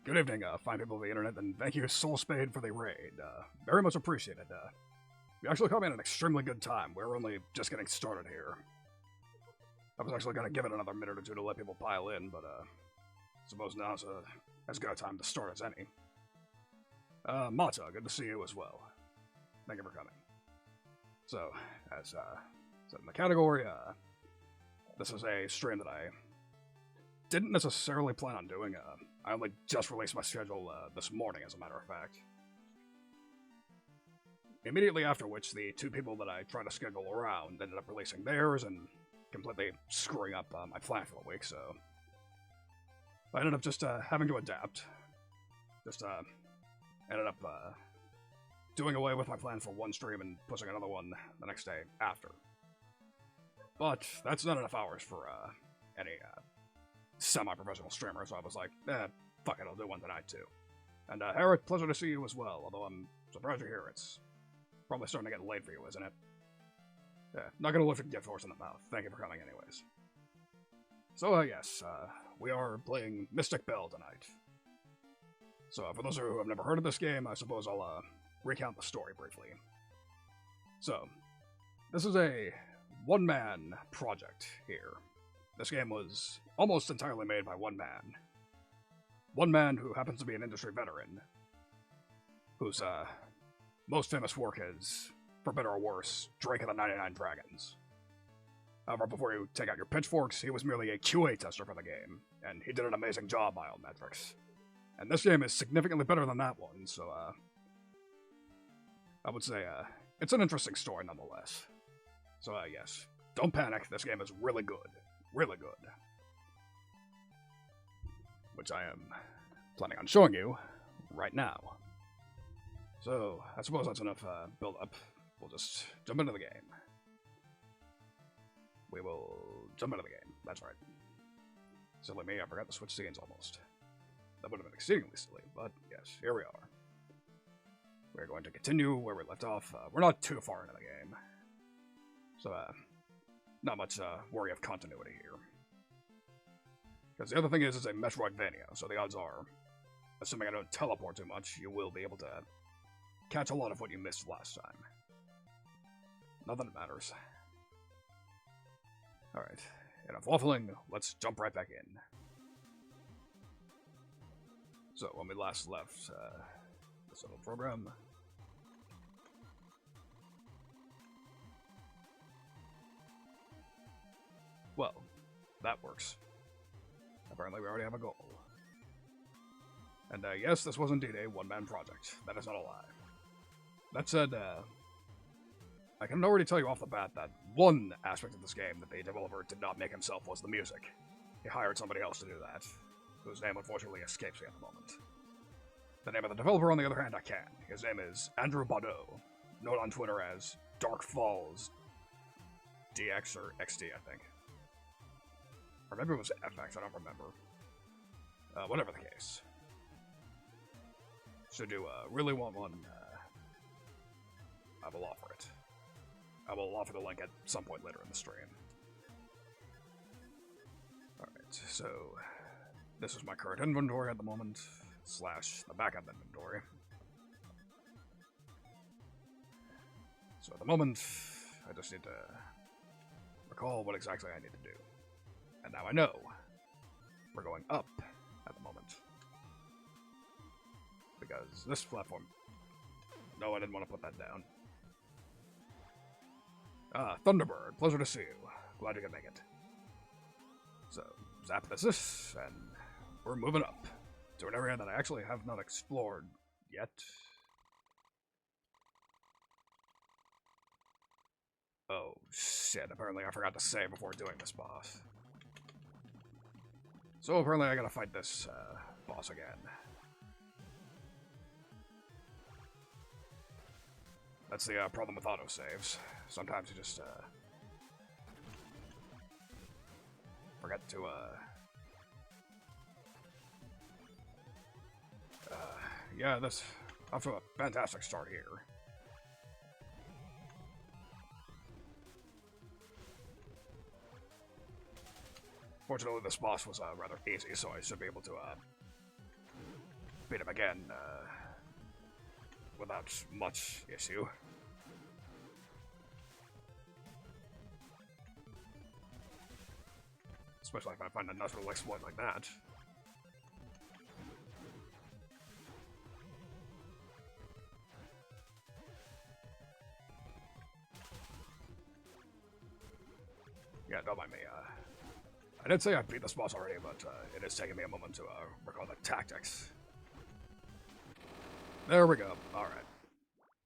Good evening, fine people of the internet, and thank you, Soul Spade, for the raid. Very much appreciated. You actually caught me at an extremely good time. We're only just getting started here. I was actually going to give it another minute or two to let people pile in, but, suppose now's as good a time to start as any. Mata, good to see you as well. Thank you for coming. So, as, said in the category, this is a stream that I didn't necessarily plan on doing. I only just released my schedule this morning, as a matter of fact. Immediately after which, the two people that I tried to schedule around ended up releasing theirs and completely screwing up my plan for the week, so I ended up just having to adapt. Just ended up doing away with my plan for one stream and pushing another one the next day after. But that's not enough hours for any semi-professional streamer, so I was like, fuck it, I'll do one tonight too. And Harriet, pleasure to see you as well, although I'm surprised you're here. It's probably starting to get late for you, isn't it? Yeah, not gonna lift a gift horse in the mouth. Thank you for coming anyways. So, yes, we are playing Mystic Belle tonight. So, for those of you who have never heard of this game, I suppose I'll recount the story briefly. So, this is a one-man project here. This game was almost entirely made by one man. One man who happens to be an industry veteran, whose most famous work is, for better or worse, Drake of the 99 Dragons. However, before you take out your pitchforks, he was merely a QA tester for the game, and he did an amazing job by all metrics. And this game is significantly better than that one, so I would say it's an interesting story nonetheless. So yes, don't panic, this game is really good. Really good. Which I am planning on showing you right now. So, I suppose that's enough build-up. We'll just jump into the game. We will jump into the game, that's right. Silly me, I forgot to switch scenes almost. That would have been exceedingly silly, but yes, here we are. We're going to continue where we left off. We're not too far into the game. So, not much worry of continuity here. Because the other thing is, it's a Metroidvania, so the odds are, assuming I don't teleport too much, you will be able to catch a lot of what you missed last time. Not that it matters. Alright, enough waffling, let's jump right back in. So, when we last left this little program, well, that works. Apparently we already have a goal. And yes, this was indeed a one-man project. That is not a lie. That said, I can already tell you off the bat that one aspect of this game that the developer did not make himself was the music. He hired somebody else to do that, whose name unfortunately escapes me at the moment. The name of the developer, on the other hand, I can. His name is Andrew Baudot, known on Twitter as Dark Falls DX or XD, I think. Or maybe it was FX, I don't remember. Whatever the case. Should you really want one, I will offer it. I will offer the link at some point later in the stream. Alright, so this is my current inventory at the moment, / the backup inventory. So at the moment, I just need to recall what exactly I need to do. And now I know. We're going up at the moment. Because this platform... No, I didn't want to put that down. Thunderbird, pleasure to see you. Glad you could make it. So, zap this, and we're moving up to an area that I actually have not explored yet. Oh, shit, apparently I forgot to save before doing this boss. So apparently I gotta fight this boss again. That's the problem with autosaves. Sometimes you just forget to yeah, that's off to a fantastic start here. Fortunately, this boss was rather easy, so I should be able to beat him again without much issue. Especially if I find another exploit like that. Yeah, don't mind me. I did say I beat this boss already, but it is taking me a moment to recall the tactics. There we go. Alright.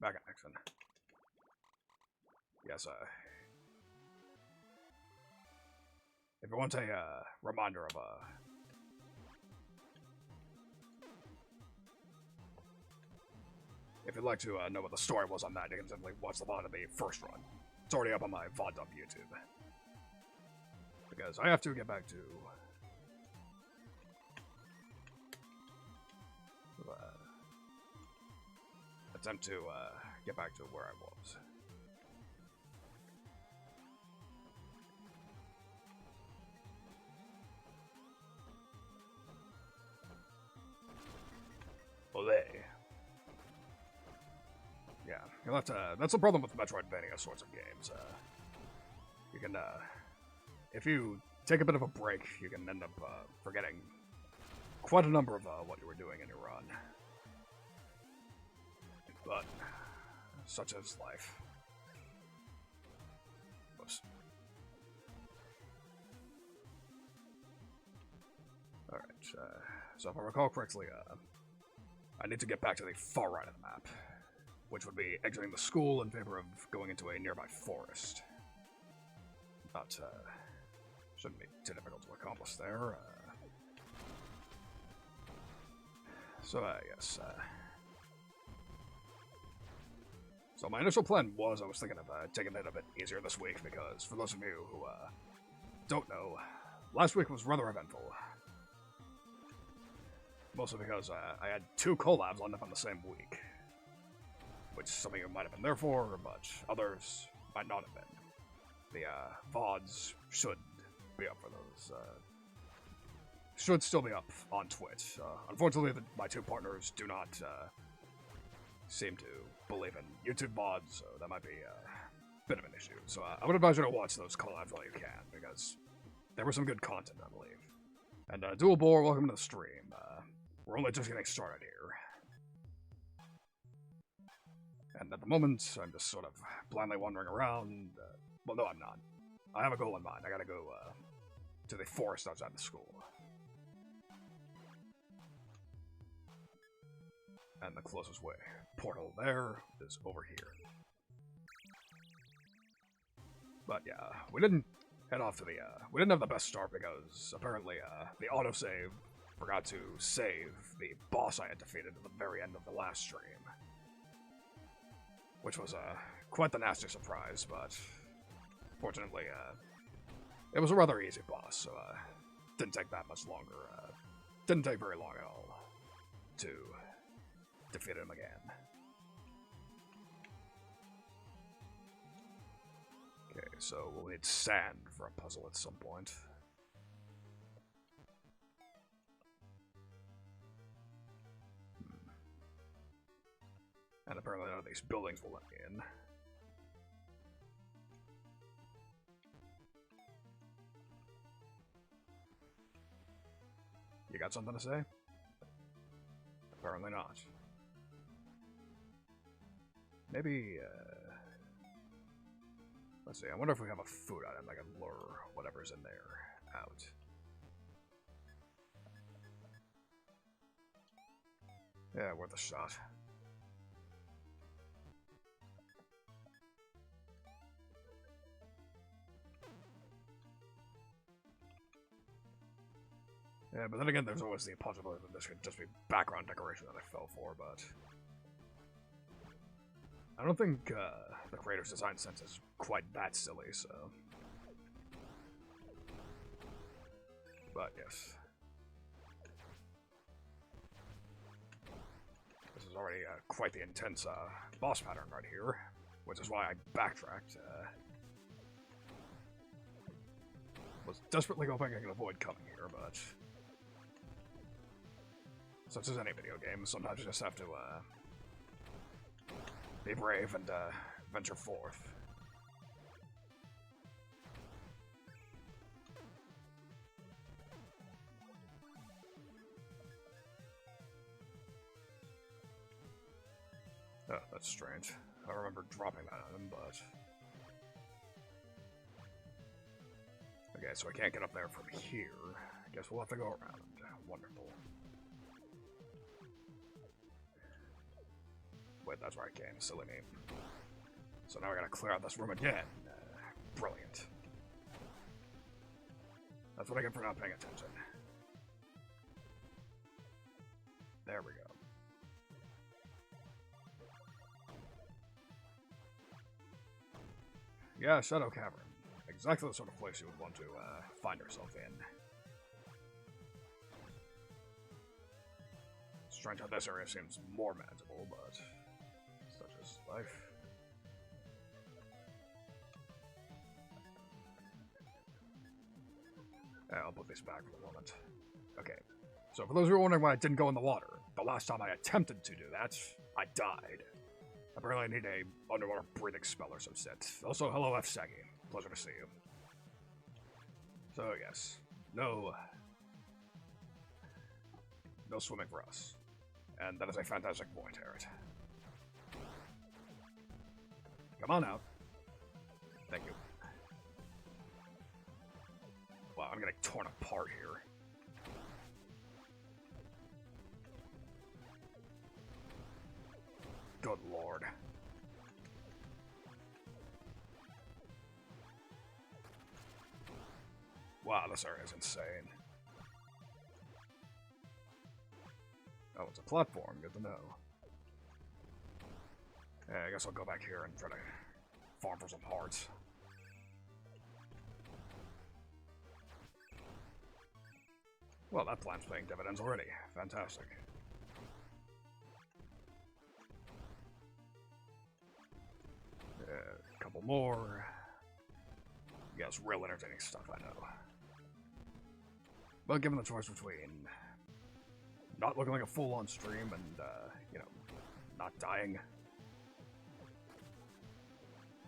Back in action. Yes, if you want a reminder of if you'd like to know what the story was on that, you can simply watch the VOD of the first run. It's already up on my VOD dump YouTube. Because I have to get back to attempt to get back to where I was. Ole. Yeah, you'll have to, that's the problem with Metroidvania sorts of games. You can, if you take a bit of a break, you can end up forgetting quite a number of what you were doing in your run. But, such is life. Whoops. Alright, so if I recall correctly, I need to get back to the far right of the map, which would be exiting the school in favor of going into a nearby forest. But, shouldn't be too difficult to accomplish there. Yes. So my initial plan was I was thinking of taking it a bit easier this week, because for those of you who don't know, last week was rather eventful. Mostly because I had 2 collabs lined up on the same week, which some of you might have been there for, but others might not have been. The VODs should be up for those. Should still be up on Twitch. Unfortunately, my 2 partners do not seem to believe in YouTube VODs, so that might be a bit of an issue. So I would advise you to watch those collabs while you can, because there was some good content, I believe. And Dual Bore, welcome to the stream. We're only just getting started here. And at the moment, I'm just sort of blindly wandering around. Well, no, I'm not. I have a goal in mind. I gotta go to the forest outside the school. And the closest way portal there is over here. But yeah, we didn't head off to the, we didn't have the best start because apparently the autosave forgot to save the boss I had defeated at the very end of the last stream. Which was quite the nasty surprise, but fortunately it was a rather easy boss, so didn't take that much longer. Didn't take very long at all to defeat him again. Okay, so we'll need sand for a puzzle at some point. And apparently none of these buildings will let me in. You got something to say? Apparently not. Maybe, let's see, I wonder if we have a food item that can lure whatever's in there out. Yeah, worth a shot. Yeah, but then again, there's always the possibility that this could just be background decoration that I fell for, but I don't think the creator's design sense is quite that silly, so. But yes. This is already quite the intense boss pattern right here, which is why I backtracked. Was desperately hoping I could avoid coming here, but Such as any video game, sometimes you just have to, be brave and, venture forth. Oh, that's strange. I remember dropping that on him, but... Okay, so I can't get up there from here. I guess we'll have to go around. Wonderful. Wait, that's where I came. Silly me. So now I gotta clear out this room again. Brilliant. That's what I get for not paying attention. There we go. Yeah, Shadow Cavern. Exactly the sort of place you would want to find yourself in. Strange how this area seems more manageable, but such is life. Yeah, I'll put this back for the moment. Okay, so for those who are wondering why I didn't go in the water, the last time I attempted to do that, I died. Apparently I need a underwater breathing spell or some shit. Also, hello F. Saggy. Pleasure to see you. So yes, no swimming for us. And that is a fantastic point, Harriet. Come on out. Thank you. Wow, I'm getting torn apart here. Good lord. Wow, this area is insane. Oh, it's a platform. Good to know. Yeah, I guess I'll go back here and try to farm for some hearts. Well, that plan's paying dividends already. Fantastic. A couple more. Yeah, it's real entertaining stuff, I know. But given the choice between not looking like a fool on stream and, you know, not dying,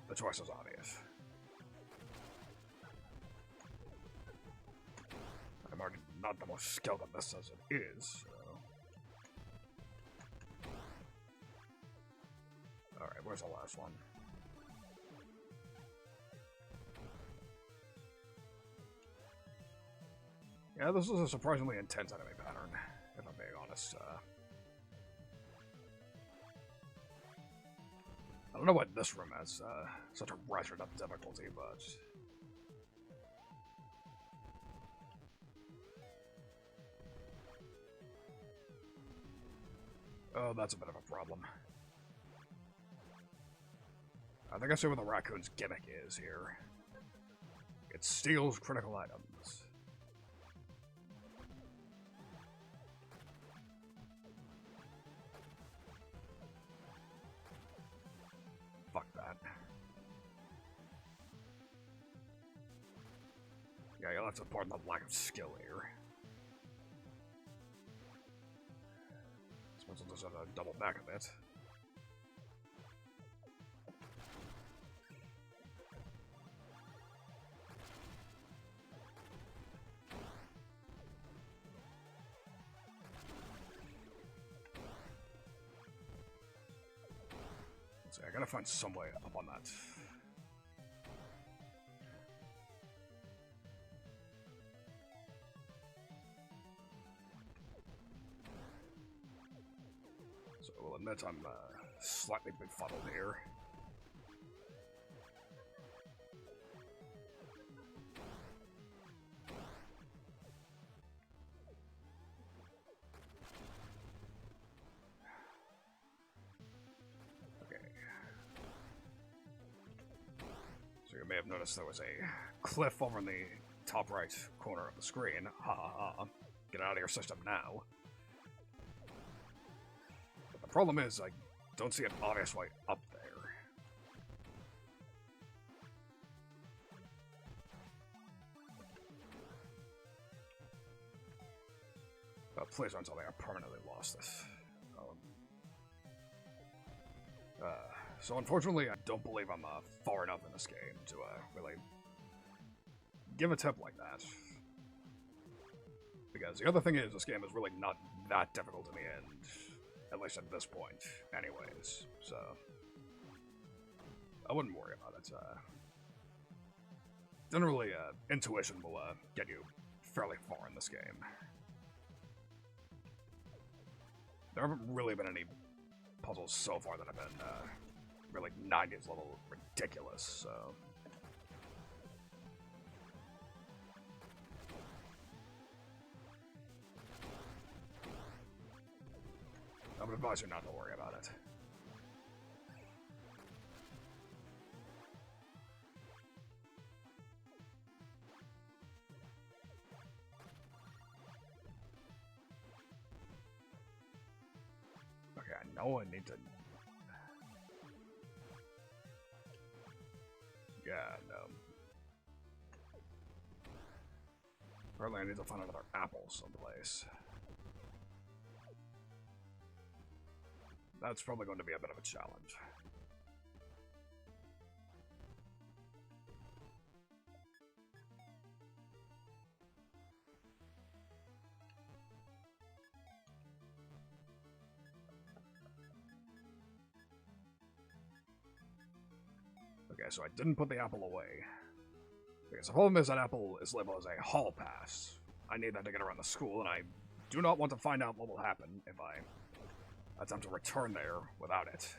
the choice is obvious. I'm already not the most skilled at this as it is, so... Alright, where's the last one? Yeah, this is a surprisingly intense enemy pattern, if I'm being honest. I don't know what this room has such a ratcheted up difficulty, but... Oh, that's a bit of a problem. I think I see what the raccoon's gimmick is here. It steals critical items. Fuck that. Yeah, you'll have to pardon the lack of skill here. Suppose I'll just have to double back a bit. Let's see, I gotta find some way up on that. So we'll admit I'm slightly befuddled here. So you may have noticed there was a cliff over in the top right corner of the screen. Ha ha ha. Get out of your system now. But the problem is, I don't see an obvious way up there. please don't tell me I permanently lost this. So unfortunately, I don't believe I'm far enough in this game to really give a tip like that. Because the other thing is, this game is really not that difficult in the end, at least at this point, anyways. So I wouldn't worry about it. Generally, intuition will get you fairly far in this game. There haven't really been any puzzles so far that have been really 90s level ridiculous, so... I would advise you not to worry about it. Okay, I know I need to... Yeah, no. Apparently I need to find another apple someplace. That's probably going to be a bit of a challenge. Okay, so I didn't put the apple away. Because the problem is that apple is labeled as a hall pass. I need that to get around the school, and I do not want to find out what will happen if I attempt to return there without it.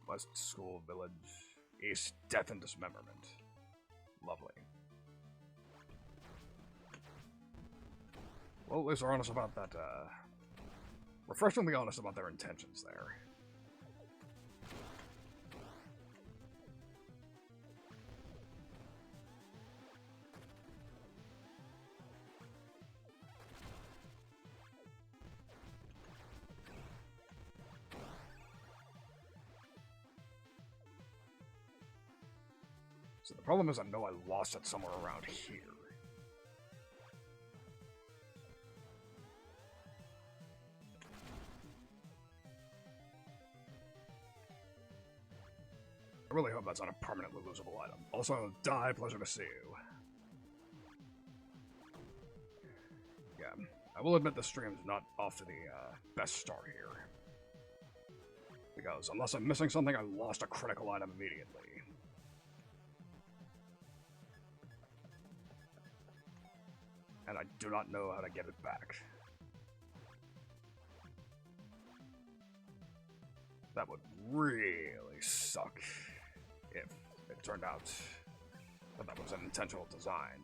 West School Village, East Death and Dismemberment. Lovely. Well, at least they're honest about that, refreshingly honest about their intentions there. So the problem is I know I lost it somewhere around here. I really hope that's not a permanently losable item. Also, die, pleasure to see you. Yeah, I will admit the stream's not off to the best start here. Because unless I'm missing something, I lost a critical item immediately. And I do not know how to get it back. That would really suck if it turned out that that was an intentional design,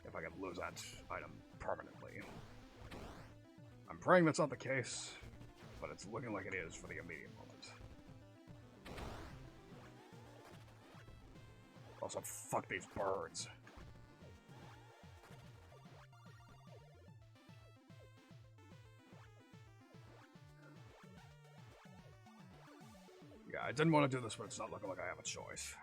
if I could lose that item permanently. I'm praying that's not the case, but it's looking like it is for the immediate moment. Also, fuck these birds. Yeah, I didn't want to do this, but it's not looking like I have a choice.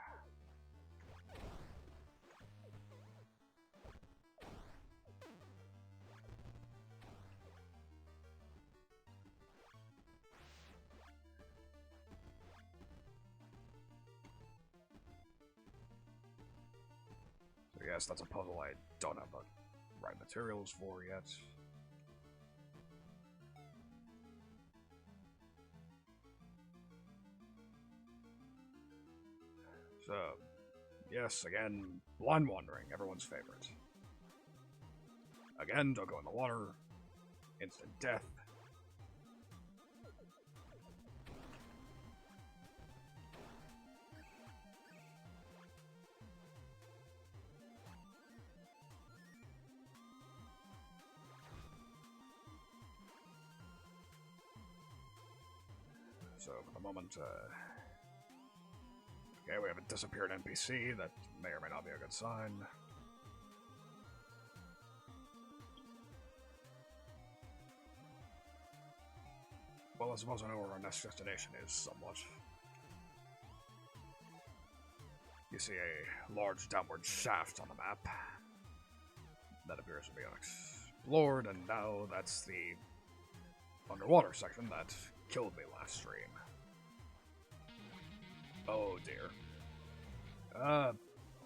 So yes, that's a puzzle I don't have the right materials for yet. So, yes, again, blind wandering, everyone's favorite. Again, don't go in the water. Instant death. So, for the moment, okay, we have a disappeared NPC. That may or may not be a good sign. Well, I suppose I know where our next destination is, somewhat. you see a large downward shaft on the map. That appears to be unexplored, and now that's the underwater section that killed me last stream. Oh dear.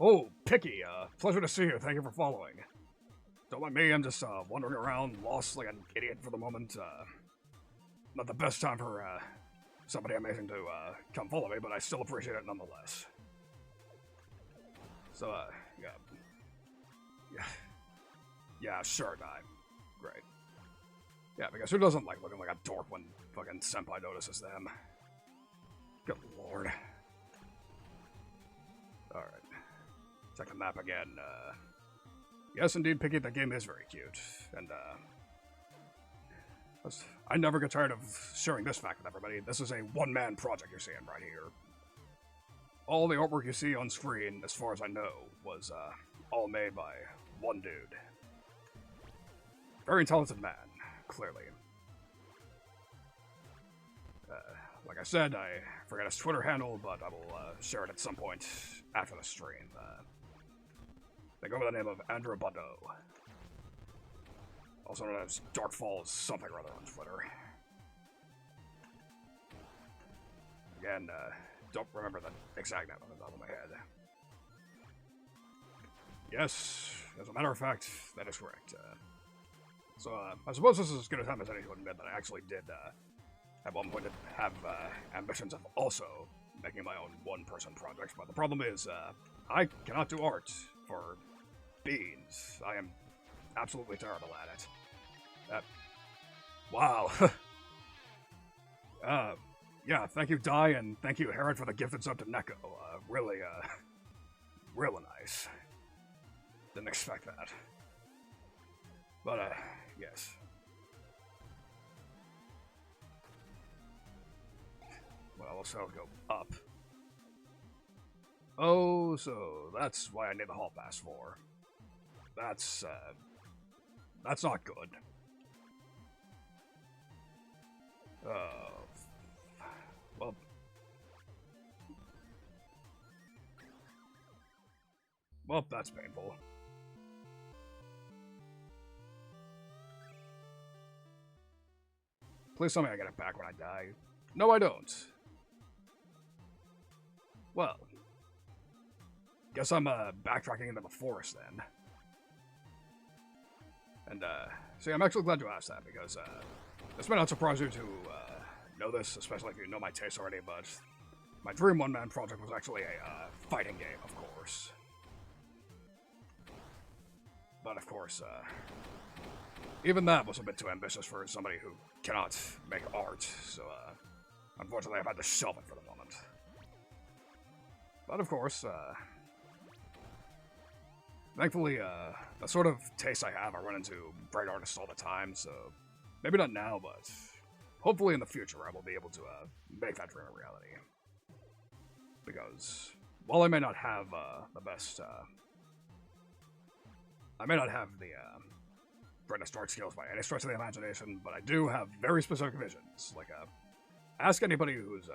Oh, Picky, pleasure to see you. Thank you for following. Don't mind me, I'm just, wandering around, lost like an idiot for the moment. Not the best time for, somebody amazing to, come follow me, but I still appreciate it nonetheless. So, yeah, sure, die. Great. Yeah, because who doesn't like looking like a dork when fucking Senpai notices them? Good lord. Alright. Check the map again. Yes, indeed, Picky, that game is very cute. And, I never get tired of sharing this fact with everybody. This is a one-man project you're seeing right here. All the artwork you see on screen, as far as I know, was, all made by one dude. Very talented man, clearly. Like I said, I forgot his Twitter handle, but I will share it at some point after the stream. They go by the name of Andrew Bado, also known as Dark Falls something or other on Twitter. Again, don't remember the exact name on the top of my head. Yes, as a matter of fact, that is correct. So, I suppose this is as good a time as any to admit that I actually did, at one point have, ambitions of also making my own one-person projects, but the problem is, I cannot do art for beans. I am absolutely terrible at it. Wow. Yeah, thank you, Dai, and thank you, Herod, for the gifted sub to Neko. Really nice. Didn't expect that. But, yes. Well, let's go up. Oh, so that's why I need the hall pass for. That's not good. Well, that's painful. Please tell me I get it back when I die. No, I don't. Well, guess I'm backtracking into the forest then. And see, I'm actually glad you asked that because this may not surprise you to know this, especially if you know my taste already. But my dream one-man project was actually a fighting game, of course. But of course, even that was a bit too ambitious for somebody who cannot make art. So unfortunately, I've had to shelve it for the moment. But of course, thankfully, the sort of taste I have, I run into great artists all the time, so maybe not now, but hopefully in the future I will be able to make that dream a reality. Because while I may not have the best, I may not have the greatest art skills by any stretch of the imagination, but I do have very specific visions. Like, ask anybody who's,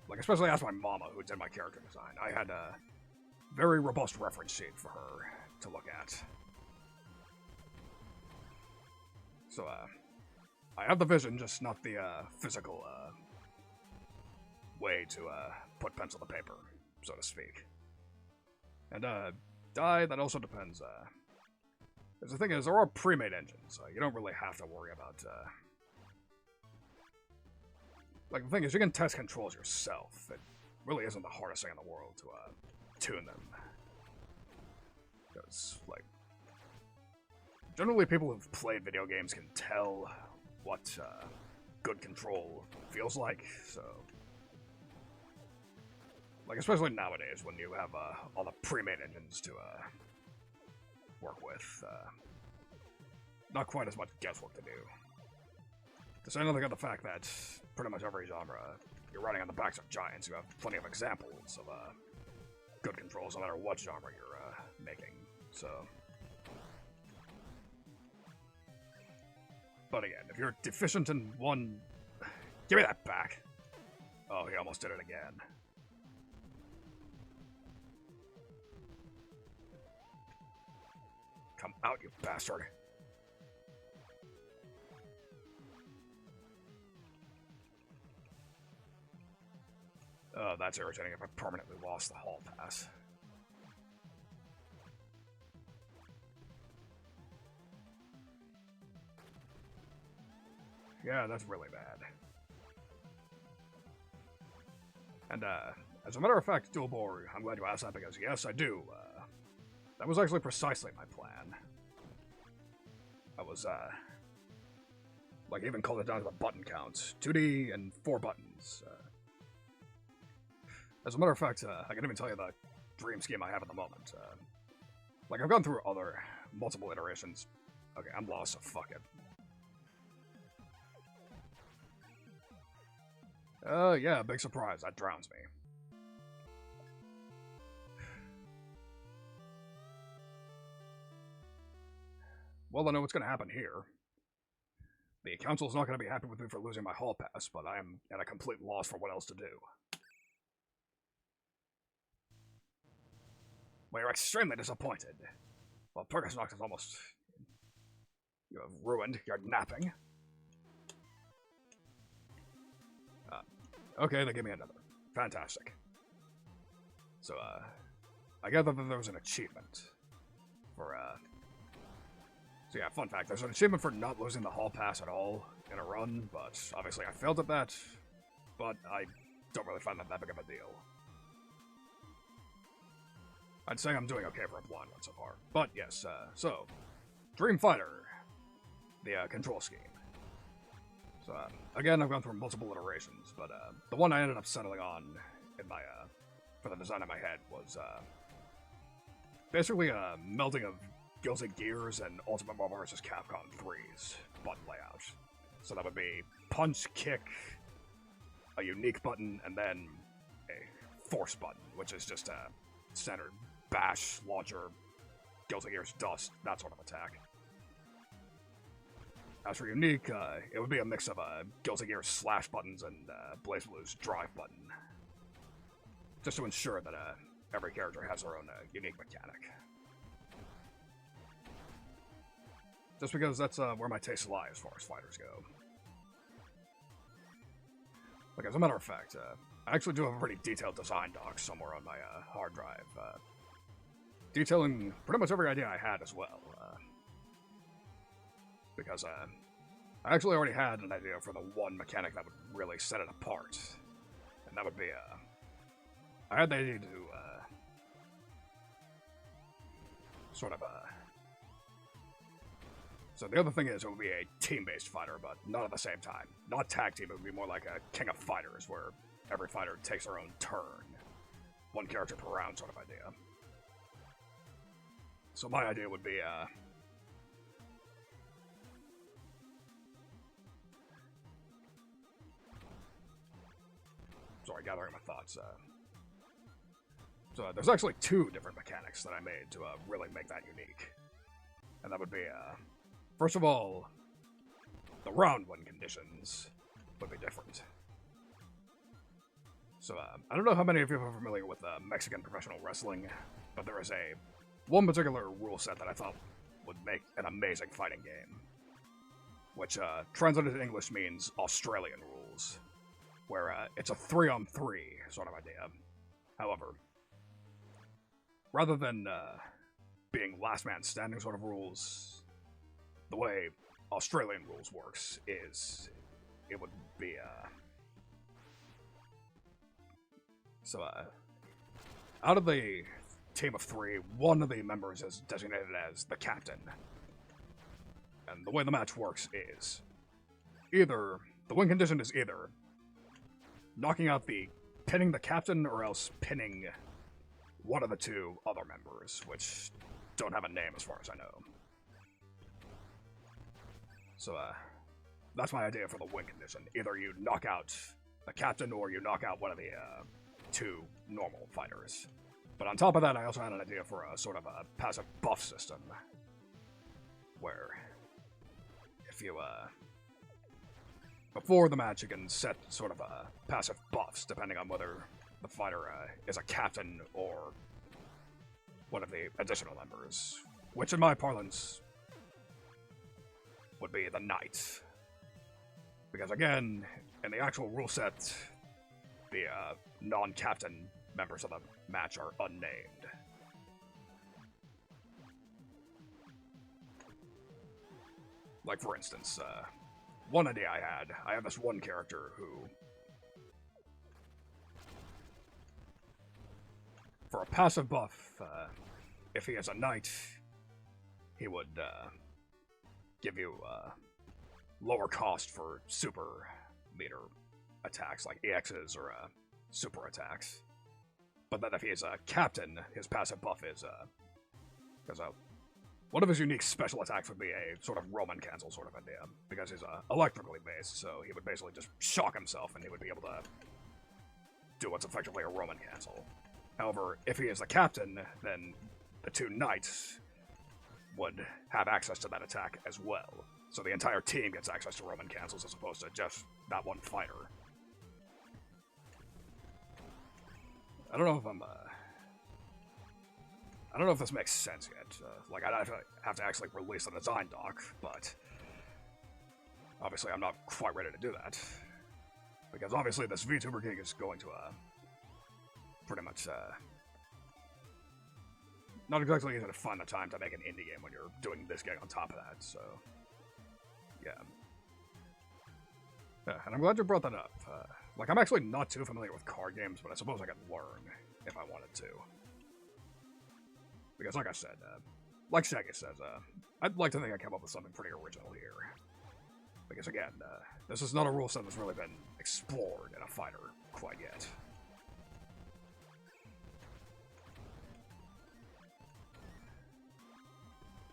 like, especially ask my mama who did my character design. I had a very robust reference sheet for her to look at. So, I have the vision, just not the, physical, way to, put pencil to paper, so to speak. And, Dai, that also depends, the thing is, there are pre-made engines, so you don't really have to worry about, like, the thing is, you can test controls yourself. It really isn't the hardest thing in the world to, tune them. Because, like, generally people who've played video games can tell what, good control feels like, so... Like, especially nowadays, when you have, all the pre-made engines to, work with, not quite as much guesswork to do. To say nothing of the fact that pretty much every genre, you're running on the backs of giants, you have plenty of examples of, good controls no matter what genre you're, making, so... But again, if you're deficient in one... Give me that back! Oh, he almost did it again. Come out, you bastard. Oh, that's irritating if I permanently lost the hall pass. Yeah, that's really bad. And, as a matter of fact, Dualbor, I'm glad you asked that because, yes, I do. That was actually precisely my plan. I was, like, even called it down to the button counts. 2D and 4 buttons. As a matter of fact, I can even tell you the dream scheme I have at the moment. Like, I've gone through other multiple iterations. Okay, I'm lost, so fuck it. Yeah, big surprise. That drowns me. Well, I know what's going to happen here. The council's not going to be happy with me for losing my hall pass, but I am at a complete loss for what else to do. Well, you're extremely disappointed. Well, Pergasnox is almost... You have ruined. You're napping. Okay, they give me another. Fantastic. So, I gather that there was an achievement for, So yeah, fun fact, there's an achievement for not losing the hall pass at all in a run, but obviously I failed at that, but I don't really find that big of a deal. I'd say I'm doing okay for a blind one so far. But yes, so, Dream Fighter, the control scheme. So, again, I've gone through multiple iterations, but the one I ended up settling on in my, for the design of my head was, basically a melding of Guilty Gears and Ultimate Marvel vs. Capcom 3's button layout. So that would be punch, kick, a unique button, and then a force button, which is just a standard bash, launcher, Guilty Gears dust, that sort of attack. As for unique, it would be a mix of Guilty Gear slash buttons and BlazBlue's drive button. Just to ensure that every character has their own unique mechanic. Just because that's where my tastes lie as far as fighters go. Like, as a matter of fact, I actually do have a pretty detailed design doc somewhere on my hard drive. Detailing pretty much every idea I had as well. Because I actually already had an idea for the one mechanic that would really set it apart. And that would be, I had the idea to, sort of, so the other thing is, it would be a team-based fighter, but not at the same time. Not tag team, it would be more like a King of Fighters, where every fighter takes their own turn. One character per round sort of idea. So my idea would be, sorry, gathering my thoughts. So there's actually 2 different mechanics that I made to really make that unique. And that would be, first of all, the round 1 conditions would be different. So, I don't know how many of you are familiar with Mexican professional wrestling, but there is one particular rule set that I thought would make an amazing fighting game. Which, translated to English means Australian rules. Where, it's a 3-on-3 sort of idea. However, rather than, being last man standing sort of rules, the way Australian rules works is, it would be, so, out of the team of 3, one of the members is designated as the captain. And the way the match works is, the win condition is either pinning the captain, or else pinning one of the 2 other members, which don't have a name as far as I know. So, that's my idea for the win condition. Either you knock out the captain, or you knock out one of the 2 normal fighters. But on top of that, I also had an idea for a sort of a passive buff system. Where, if you, before the match, you can set sort of passive buffs, depending on whether the fighter is a captain or one of the additional members. which in my parlance would be the knight. Because again, in the actual rule set, the non-captain members of the match are unnamed. Like, for instance, one idea I have this one character who, for a passive buff, if he is a knight, he would give you lower cost for super meter attacks, like EXs or super attacks. But then if he is a captain, his passive buff is, because one of his unique special attacks would be a sort of Roman cancel sort of idea, because he's electrically based, so he would basically just shock himself and he would be able to do what's effectively a Roman cancel. However, if he is the captain, then the two knights would have access to that attack as well. So the entire team gets access to Roman cancels as opposed to just that one fighter. I don't know if I don't know if this makes sense yet. Like, I'd have to actually release the design doc, but obviously I'm not quite ready to do that. Because obviously this VTuber gig is going to, pretty much, not exactly easy to find the time to make an indie game when you're doing this gig on top of that, so, yeah. Yeah, and I'm glad you brought that up. Like, I'm actually not too familiar with card games, but I suppose I could learn if I wanted to. Because, like I said, like Shaggy says, I'd like to think I came up with something pretty original here. Because, again, this is not a rule set that's really been explored in a fighter quite yet.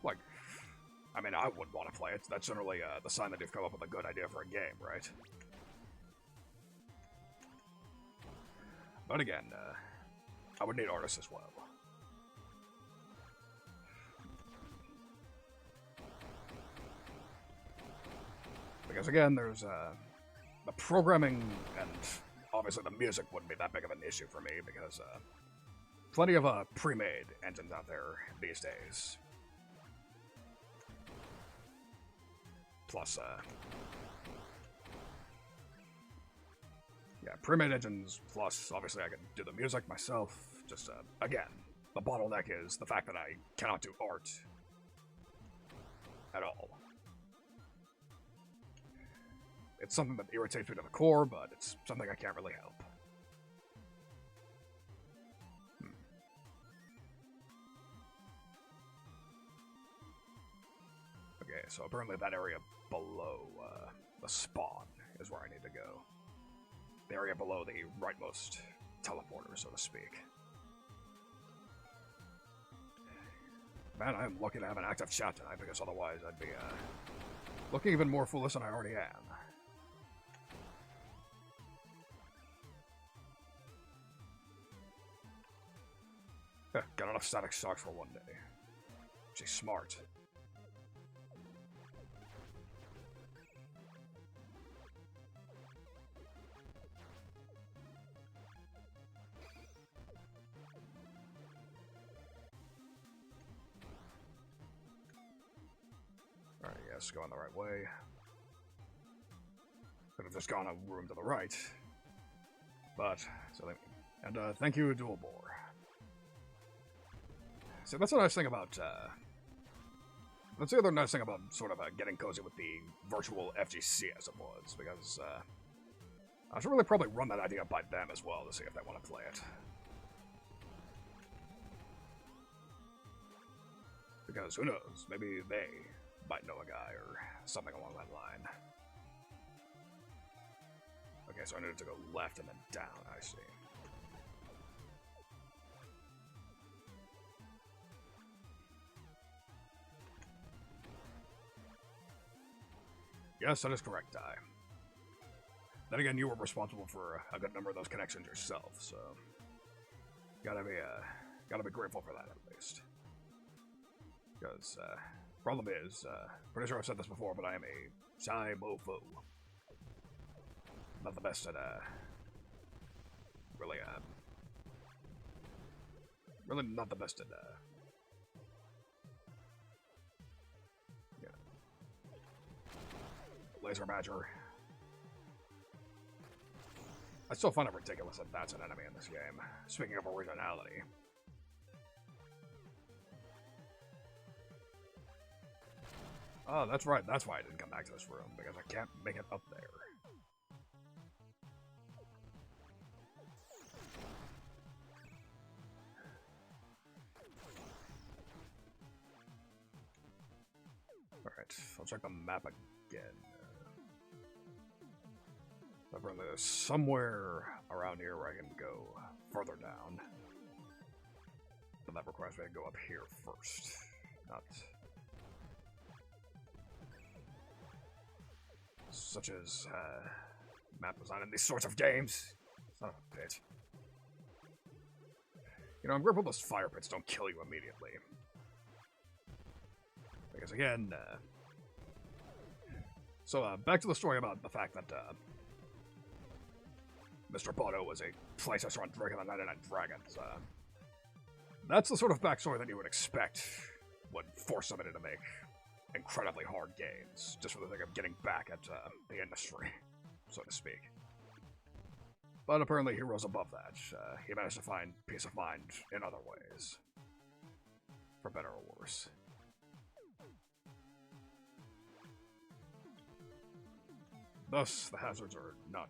Like, I mean, I would want to play it. That's generally the sign that you've come up with a good idea for a game, right? But again, I would need artists as well. Because again, there's the programming and obviously the music wouldn't be that big of an issue for me because plenty of pre-made engines out there these days. Plus, yeah, pre-made engines, plus obviously I can do the music myself. Just, again, the bottleneck is the fact that I cannot do art at all. It's something that irritates me to the core, but it's something I can't really help. Okay, so apparently that area below the spawn is where I need to go. The area below the rightmost teleporter, so to speak. Man, I am lucky to have an active chat tonight, because otherwise I'd be looking even more foolish than I already am. Got enough static shocks for one day. She's smart. Alright, yes, going the right way. Could have just gone a room to the right. But, so and thank you, Dual Bore. So that's the nice thing about, that's the other nice thing about sort of getting cozy with the virtual FGC as it was, because I should really probably run that idea by them as well to see if they want to play it. Because who knows, maybe they might know a guy or something along that line. Okay, so I needed to go left and then down, I see. Yes, that is correct, Di. Then again, you were responsible for a good number of those connections yourself, so gotta be grateful for that at least. Because problem is, pretty sure I've said this before, but I am a shy mofo. Not the best at really not the best at laser badger. I still find it ridiculous that that's an enemy in this game. Speaking of originality. Oh, that's right. That's why I didn't come back to this room, because I can't make it up there. Alright, I'll check the map again. There's somewhere around here where I can go further down. But that requires me to go up here first. Not... such as, map design in these sorts of games. Son of a bitch. You know, I'm grateful those fire pits don't kill you immediately. Because again, back to the story about the fact that, Mr. Bono was a flight tester on Drake and the 99 Dragons. That's the sort of backstory that you would expect would force somebody to make incredibly hard games, just for the sake of getting back at the industry, so to speak. But apparently he rose above that. He managed to find peace of mind in other ways. For better or worse. Thus, the hazards are not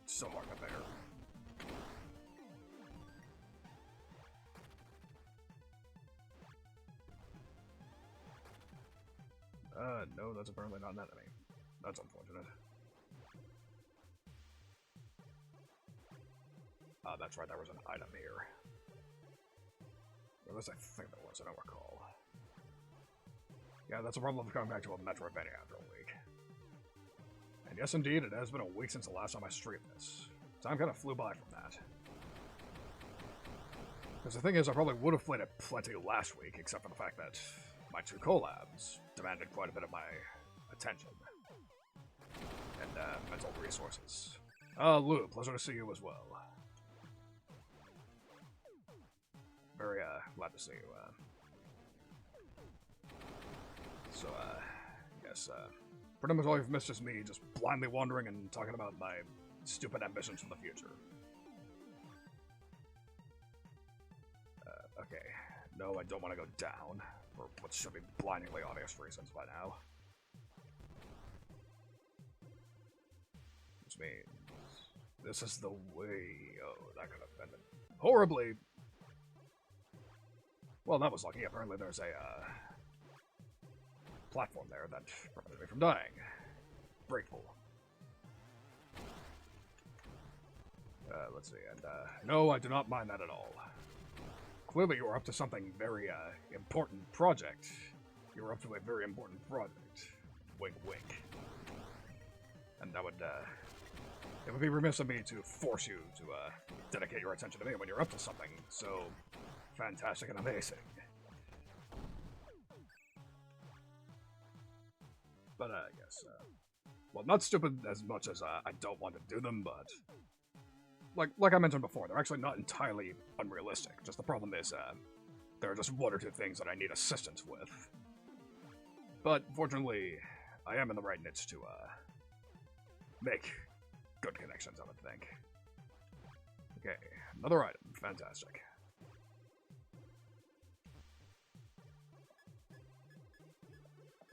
so hard to bear. No, that's apparently not an enemy. That's unfortunate. That's right, there was an item here. At least I think there was, I don't recall. Yeah, that's a problem of coming back to a Metroidvania after a week. And yes, indeed, it has been a week since the last time I streamed this. Time kind of flew by from that. Because the thing is, I probably would have played it plenty last week, except for the fact that my two collabs demanded quite a bit of my attention. And, mental resources. Lou, pleasure to see you as well. Very, glad to see you, yes, pretty much all you've missed is me just blindly wandering and talking about my stupid ambitions for the future. Okay. No, I don't want to go down, for what should be blindingly obvious reasons by now. Which means this is the way. Oh, that could have been horribly. Well, that was lucky. Apparently there's a, platform there that prevented me from dying. Grateful. Let's see, and, no, I do not mind that at all. Clearly you are up to something very, important project. You are up to a very important project. Wink, wink. And that would, it would be remiss of me to force you to, dedicate your attention to me when you're up to something so fantastic and amazing. But, I guess, well, not stupid as much as, I don't want to do them, but like I mentioned before, they're actually not entirely unrealistic. Just the problem is, there are just one or two things that I need assistance with. But, fortunately, I am in the right niche to, make good connections, I would think. Okay, another item. Fantastic.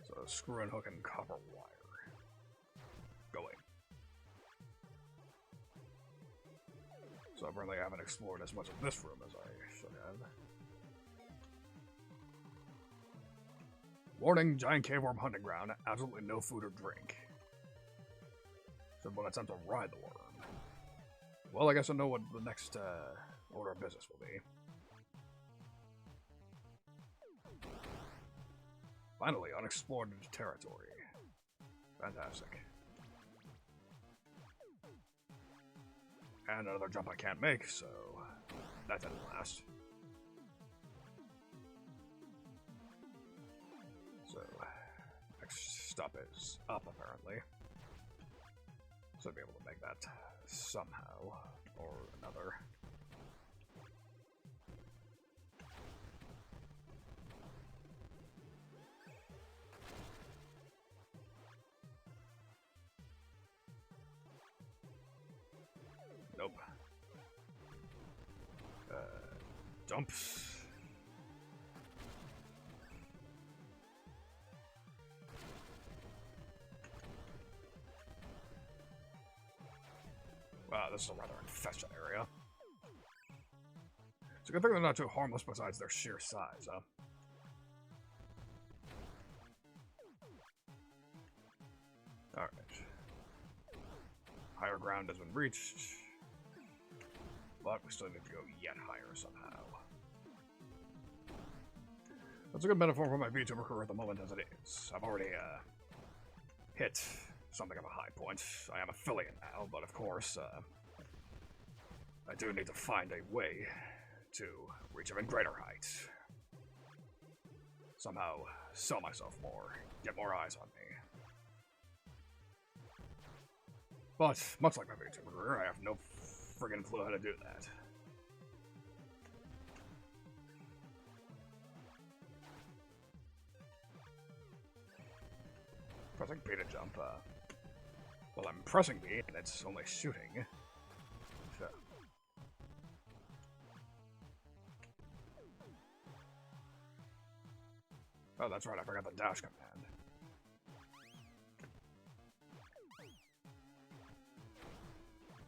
So, screw and hook and copper wire. Going. So apparently I haven't explored as much of this room as I should have. Warning, giant cave worm hunting ground. Absolutely no food or drink. So we'll attempt to ride the worm. Well, I guess I know what the next order of business will be. Finally, unexplored territory. Fantastic. And another jump I can't make, so that didn't last. So, next stop is up, apparently. So I'll be able to make that somehow or another. Nope. Dump. Wow, this is a rather infested area. It's a good thing they're not too harmless besides their sheer size, huh? Alright. Higher ground has been reached. But we still need to go yet higher somehow. That's a good metaphor for my VTuber career at the moment as it is. I've already, hit something of a high point. I am affiliate now, but of course, I do need to find a way to reach even greater heights. Somehow sell myself more, get more eyes on me. But, much like my VTuber career, I have no friggin' clue how to do that. Pressing B to jump, well, I'm pressing B, and it's only shooting. So. Oh, that's right, I forgot the dash command.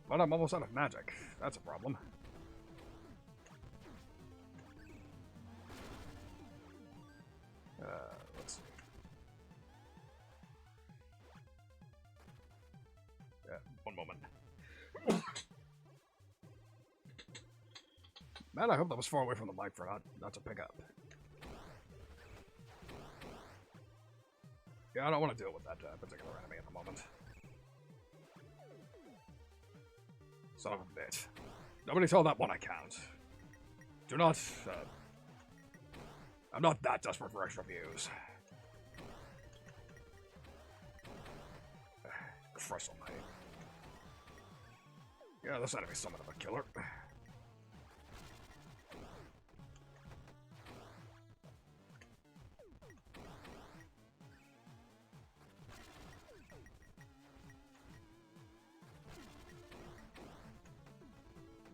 But I'm almost out of magic. That's a problem. Let's see. Yeah, one moment. Man, I hope that was far away from the mic for not to pick up. Yeah, I don't want to deal with that particular enemy at the moment. Son of a bitch. Nobody tell that one I count. Do not, I'm not that desperate for extra views. Christ almighty. Yeah, this enemy's somewhat of a killer.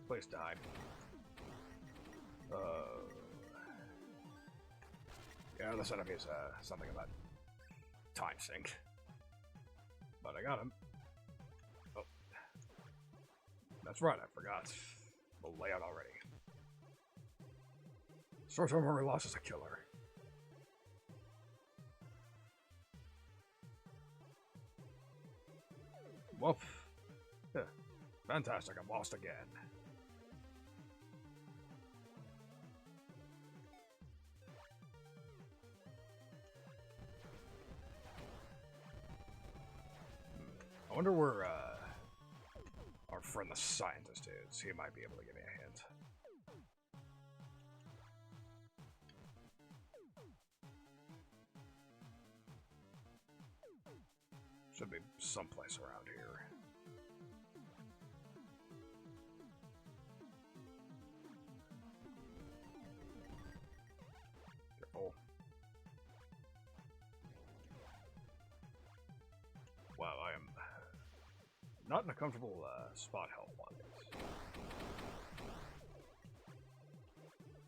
Please die. Yeah, this enemy is something about time sink. But I got him. Oh. That's right, I forgot. The layout already. Short-term memory loss is a killer. Woof. Yeah. Fantastic, I'm lost again. I wonder where our friend the scientist is. He might be able to give me a hint. Should be someplace around here. Careful. Wow, I am not in a comfortable spot health-wise.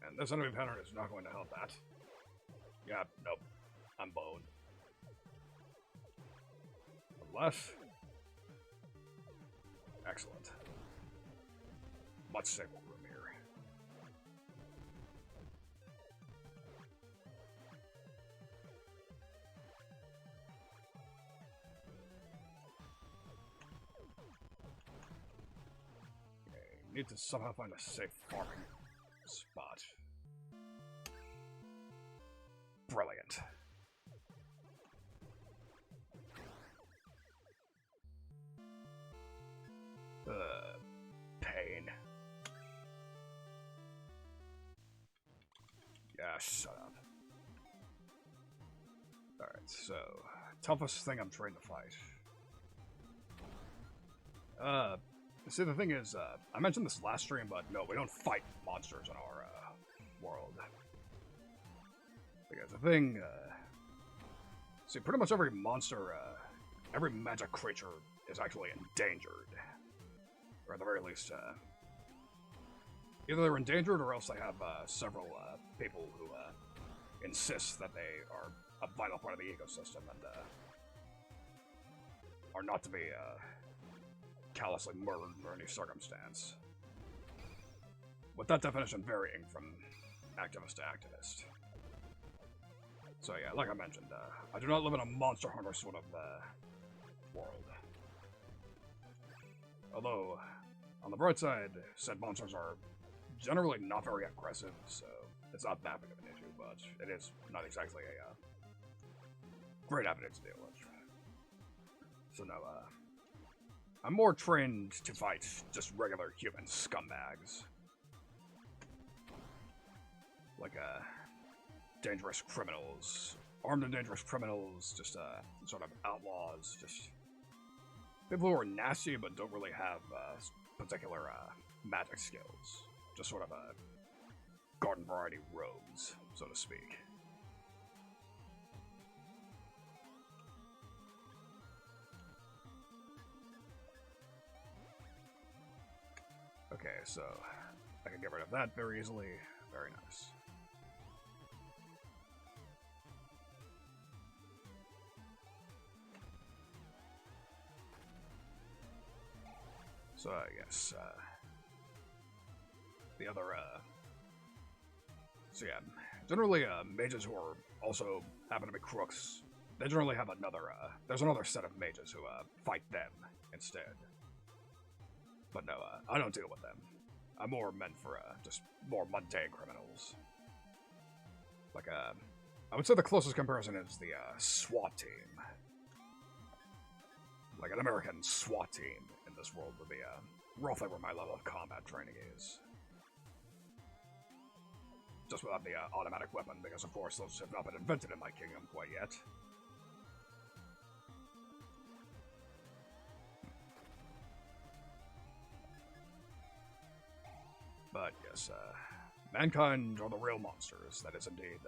And this enemy pattern is not going to help that. Yeah, nope. I'm boned. Unless... Excellent. Much safer room here. Need to somehow find a safe farming spot. Brilliant. Pain. Yeah, shut up. Alright, so toughest thing I'm trained to fight. See, the thing is, I mentioned this last stream, but no, we don't fight monsters in our, world. Because the thing, see, pretty much every monster, every magic creature is actually endangered. Or at the very least, either they're endangered or else they have several people who insist that they are a vital part of the ecosystem and are not to be callously murdered under any circumstance. With that definition varying from activist to activist. So yeah, like I mentioned, I do not live in a monster hunter sort of world. Although, on the bright side, said monsters are generally not very aggressive, so it's not that big of an issue, but it is not exactly a great avenue to deal with. So no, I'm more trained to fight just regular human scumbags. Like, dangerous criminals, armed and dangerous criminals, just, sort of outlaws, just people who are nasty but don't really have, particular, magic skills. Just sort of, garden variety rogues, so to speak. Okay, so I can get rid of that very easily. Very nice. So, yes, the other, so yeah, generally, mages who are also happen to be crooks, they generally have another, there's another set of mages who, fight them instead. But no, I don't deal with them. I'm more meant for, just more mundane criminals. Like, I would say the closest comparison is the, SWAT team. Like, an American SWAT team in this world would be, roughly where my level of combat training is. Just without the, automatic weapon, because of course those have not been invented in my kingdom quite yet. But yes, mankind are the real monsters. That is indeed,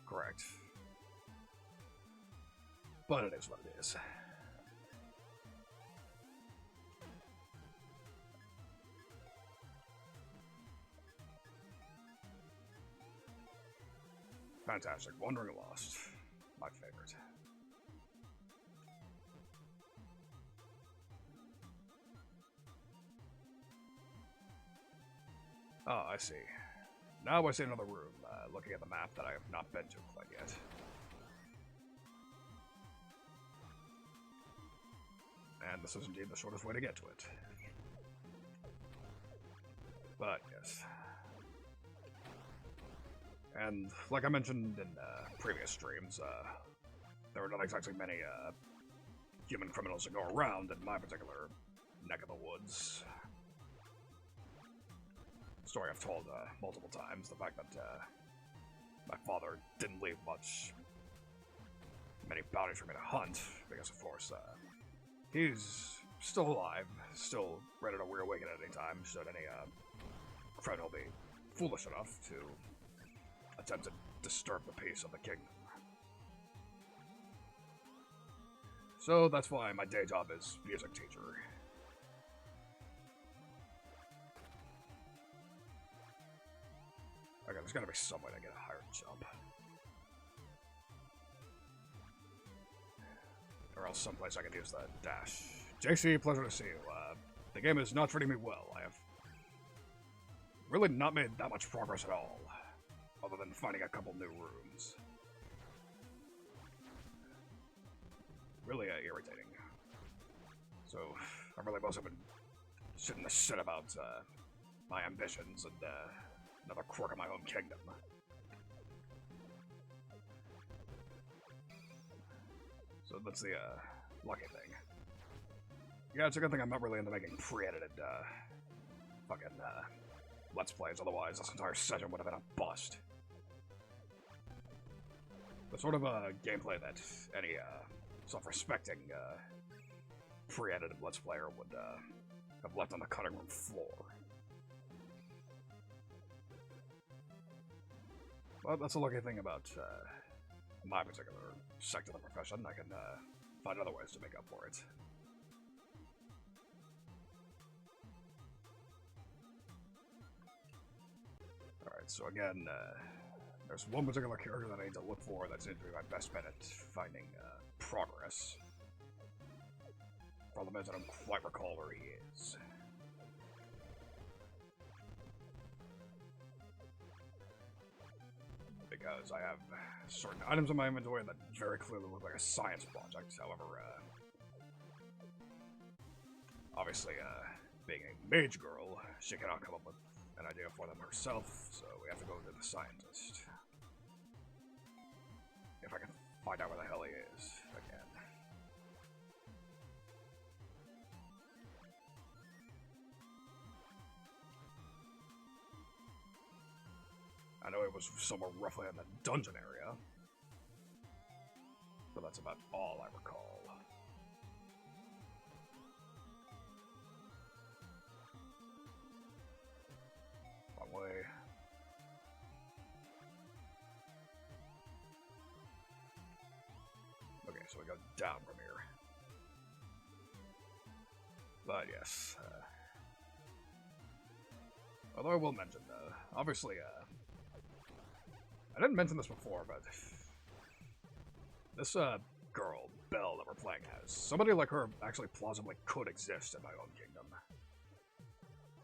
correct. But it is what it is. Fantastic. Wandering Lost. My favorite. Oh, I see. Now I see another room, looking at the map that I have not been to quite yet. And this is indeed the shortest way to get to it. But, yes. And, like I mentioned in previous streams, there are not exactly many human criminals that go around in my particular neck of the woods. Story I've told multiple times, the fact that my father didn't leave many bounties for me to hunt, because of course he's still alive, still ready to rear wicked at any time, should any criminal be foolish enough to attempt to disturb the peace of the kingdom. So that's why my day job is music teacher. Okay, there's gotta be some way to get a higher jump. Or else someplace I can use the dash. JC, pleasure to see you. The game is not treating me well. I have really not made that much progress at all, other than finding a couple new rooms. Really irritating. So, I really must have been shitting the shit about my ambitions and another quirk of my own kingdom. So that's the lucky thing. Yeah, it's a good thing I'm not really into making pre-edited fucking Let's Plays, otherwise this entire session would have been a bust. The sort of gameplay that any self-respecting pre-edited Let's Player would have left on the cutting room floor. But that's a lucky thing about my particular sector of the profession. I can find other ways to make up for it. so again, there's one particular character that I need to look for that seems to be my best bet at finding progress. Problem is, I don't quite recall where he is. Because I have certain items in my inventory that very clearly look like a science project. However, obviously, being a mage girl, she cannot come up with an idea for them herself, so we have to go to the scientist. If I can find out where the hell he is, again. I know it was somewhere roughly in the dungeon area, but that's about all I recall. Wrong way. Okay, so we go down from here. But yes, although I will mention, obviously, I didn't mention this before, but this girl, Belle, that we're playing as, somebody like her actually plausibly could exist in my own kingdom.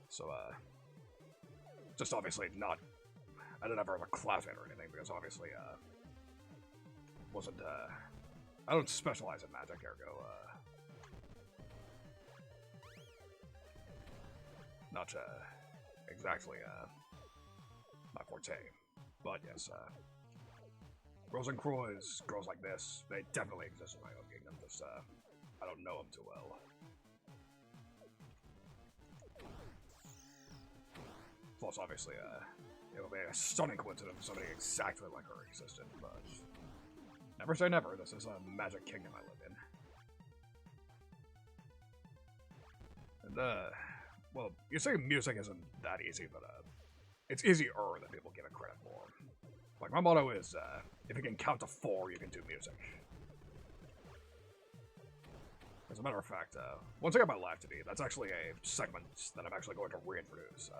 So, just obviously not, I didn't have her as a classmate or anything, because obviously, wasn't, I don't specialize in magic, ergo, not, exactly, my forte. But yes, Rose and Croix, girls like this, they definitely exist in my own kingdom, just, I don't know them too well. Plus, obviously, it would be a stunning coincidence if somebody exactly like her existed, but never say never, this is a magic kingdom I live in. And, well, you say music isn't that easy, but, it's easier than people give it credit for. Like, my motto is, if you can count to 4, you can do music. As a matter of fact, once I got my live to be, that's actually a segment that I'm actually going to reintroduce.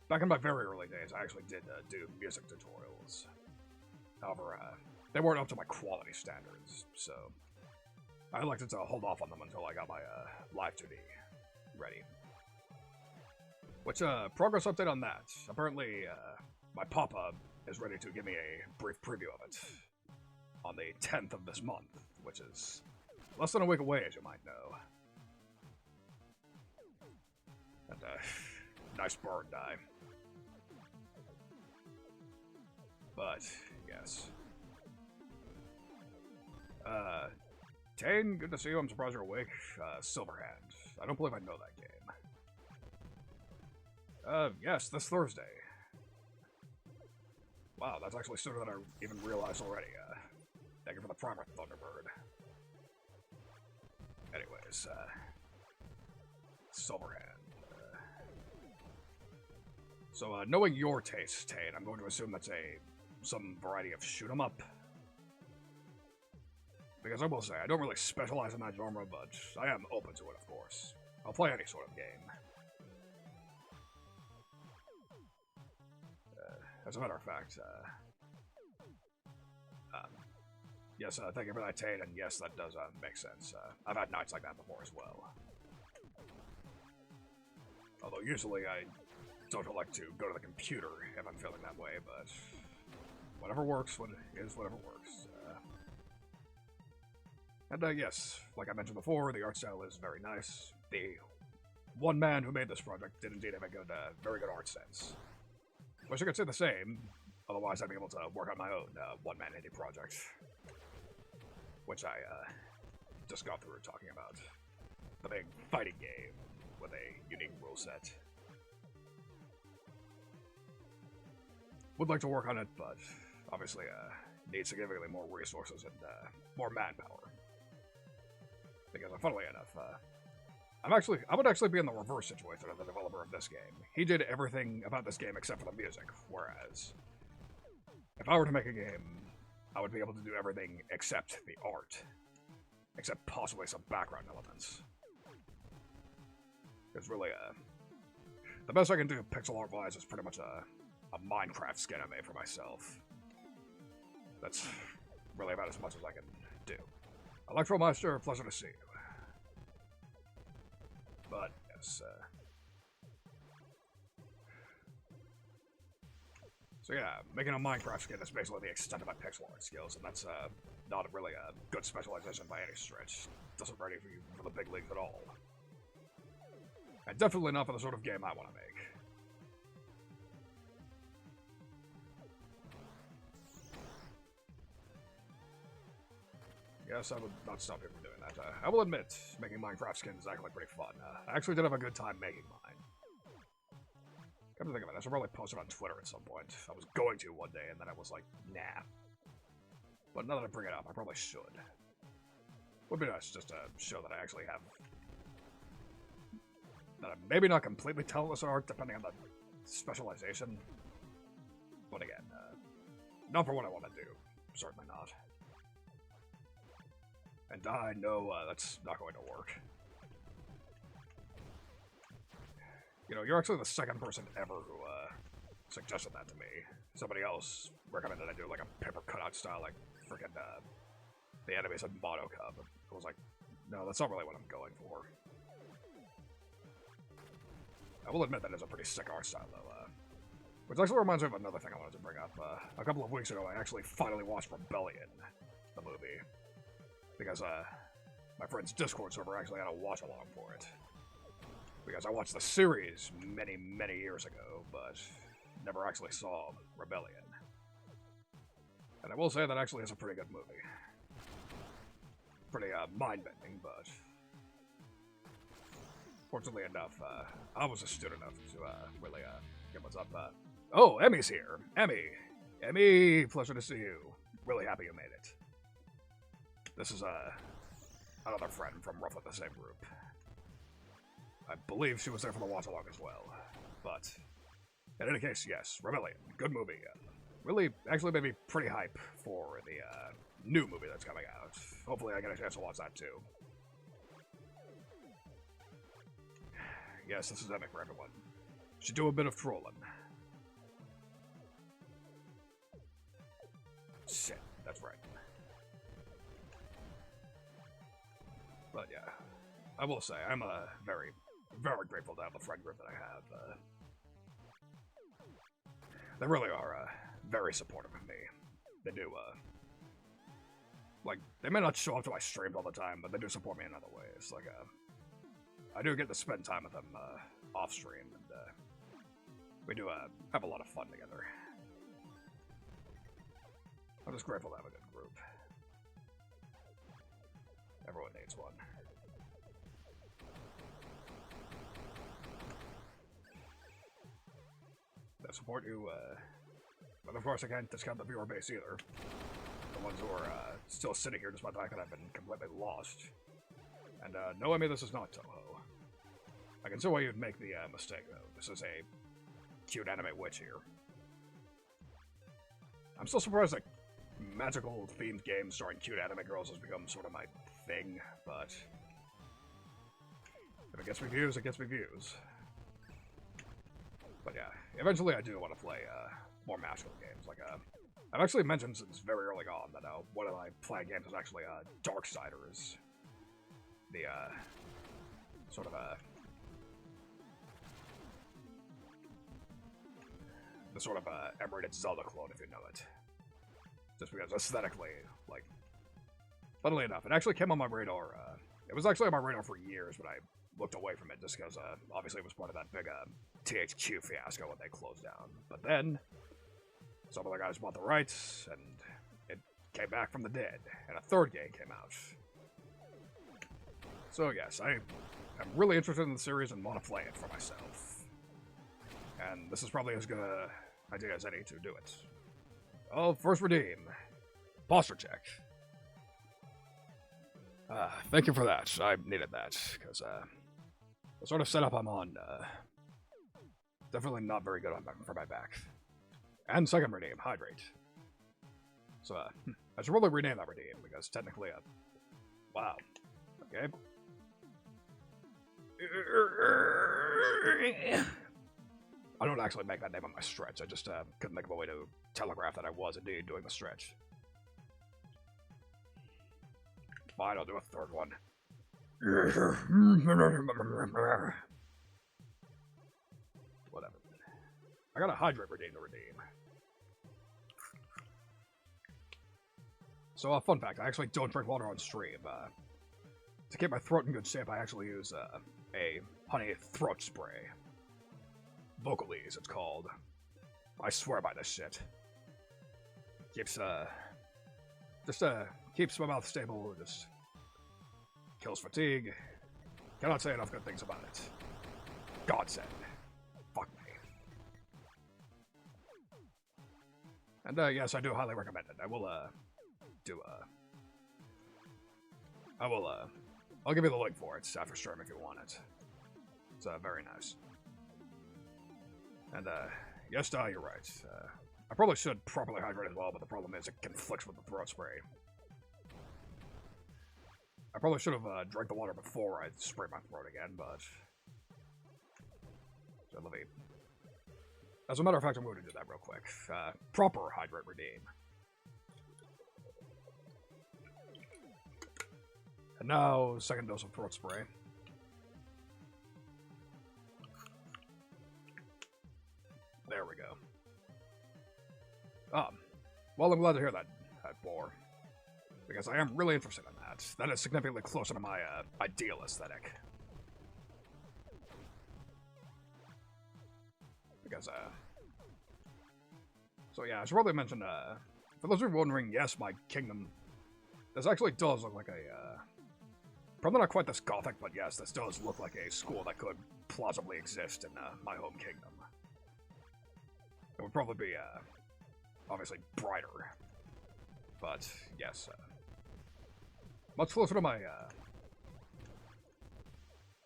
Back in my very early days, I actually did do music tutorials. However, they weren't up to my quality standards, so I elected to hold off on them until I got my live 2D ready. Which, progress update on that. Apparently, my papa is ready to give me a brief preview of it on the 10th of this month, which is less than a week away, as you might know. And, nice bird die. But, yes. Tane, good to see you. I'm surprised you're awake. Silverhand. I don't believe I know that game. Yes, this Thursday. Wow, that's actually sooner than I even realized already. Thank you for the primer, Thunderbird. Anyways, Silverhand. So, knowing your taste, Tane, I'm going to assume that's some variety of shoot 'em up. Because I will say, I don't really specialize in that genre, but I am open to it, of course. I'll play any sort of game. As a matter of fact, yes, thank you for that, Tate, and yes, that does make sense. I've had nights like that before as well. Although usually I don't like to go to the computer if I'm feeling that way, but whatever works is whatever works. And yes, like I mentioned before, the art style is very nice. The one man who made this project did indeed have a good, very good art sense. Wish I could say the same, otherwise I'd be able to work on my own one-man indie project. Which I just got through talking about. The big fighting game with a unique rule set. Would like to work on it, but obviously need significantly more resources and more manpower. Because funnily enough, I would actually be in the reverse situation of the developer of this game. He did everything about this game except for the music, whereas if I were to make a game, I would be able to do everything except the art. Except possibly some background elements. Because really, the best I can do pixel art-wise is pretty much a Minecraft skin I made for myself. That's really about as much as I can do. Electromeister, pleasure to see you. But, yes, so yeah, making a Minecraft skin is basically the extent of my pixel art skills, and that's not really a good specialization by any stretch. Doesn't ready for you for the big leagues at all. And definitely not for the sort of game I want to make. Yes, I would not stop you from doing that. I will admit, making Minecraft skins is actually pretty fun. I actually did have a good time making mine. Come to think of it, I should probably post it on Twitter at some point. I was going to one day, and then I was like, nah. But now that I bring it up, I probably should. Would be nice just to show that I actually have... that I'm maybe not completely talentless art, depending on the specialization. But again, not for what I want to do. Certainly not. And I know that's not going to work. You know, you're actually the second person ever who suggested that to me. Somebody else recommended I do like a paper cutout style, like freaking the enemies in Mono Cub. I was like, no, that's not really what I'm going for. I will admit that is a pretty sick art style, though. Which actually reminds me of another thing I wanted to bring up. A couple of weeks ago, I actually finally watched Rebellion, the movie. Because my friend's Discord server actually had a watch-along for it. Because I watched the series many, many years ago, but never actually saw Rebellion. And I will say that actually is a pretty good movie. Pretty mind-bending, but fortunately enough, I was astute enough to really get what's up. Oh, Emmy's here. Emmy, pleasure to see you. Really happy you made it. This is another friend from roughly the same group. I believe she was there for the watch-along as well. But, in any case, yes, Rebellion, good movie. Really, actually made me pretty hype for the new movie that's coming out. Hopefully I get a chance to watch that too. Yes, this is epic for everyone. Should do a bit of trolling. Shit, that's right. But yeah, I will say, I'm very, very grateful to have the friend group that I have. They really are very supportive of me. They do, like, they may not show up to my streams all the time, but they do support me in other ways. Like, I do get to spend time with them off stream, and we do have a lot of fun together. I'm just grateful to have a good group. Everyone needs one. I support you, but of course I can't discount the viewer base either. The ones who are still sitting here despite the fact that I've been completely lost. And no, I mean, this is not Toho. I can see why you'd make the mistake, though. This is a cute anime witch here. I'm still surprised that magical-themed games starring cute anime girls has become sort of my thing, but if it gets me views, it gets me views. But yeah, eventually I do want to play more magical games. Like, I've actually mentioned since very early on that one of my playing games is actually Darksiders. The sort of emulated Zelda clone, if you know it. Just because aesthetically, like, funnily enough, it actually came on my radar. It was actually on my radar for years, but I looked away from it just because, obviously, it was part of that big THQ fiasco when they closed down. But then, some other guys bought the rights, and it came back from the dead, and a third game came out. So yes, I am really interested in the series and want to play it for myself. And this is probably as good an idea as any to do it. Oh, first redeem. Posture check. Thank you for that. I needed that, because the sort of setup I'm on, definitely not very good for my back. And second redeem, hydrate. So, I should probably rename that redeem, because technically, wow. Okay. I don't actually make that name on my stretch. I just couldn't think of a way to telegraph that I was indeed doing the stretch. Fine, I'll do a third one. Whatever. I got a hydrate redeem to redeem. So, fun fact, I actually don't drink water on stream. To keep my throat in good shape, I actually use a honey throat spray. Vocalese, it's called. I swear by this shit. Keeps, keeps my mouth stable, just kills fatigue. Cannot say enough good things about it. Godsend. Fuck me. And, yes, I do highly recommend it. I will, I'll give you the link for it after stream if you want it. It's, very nice. And, yes, you're right. I probably should properly hydrate as well, but the problem is it conflicts with the throat spray. I probably should have, drank the water before I sprayed my throat again, but... So let me... As a matter of fact, I'm going to do that real quick. Proper hydrate redeem. And now, second dose of throat spray. There we go. Well, I'm glad to hear that, bore. Because I am really interested in that. That is significantly closer to my, ideal aesthetic. Because, So yeah, I should probably mention, for those of you wondering, yes, my kingdom... This actually does look like a, probably not quite this gothic, but yes, this does look like a school that could plausibly exist in, my home kingdom. It would probably be, obviously brighter. But, yes, much closer to my,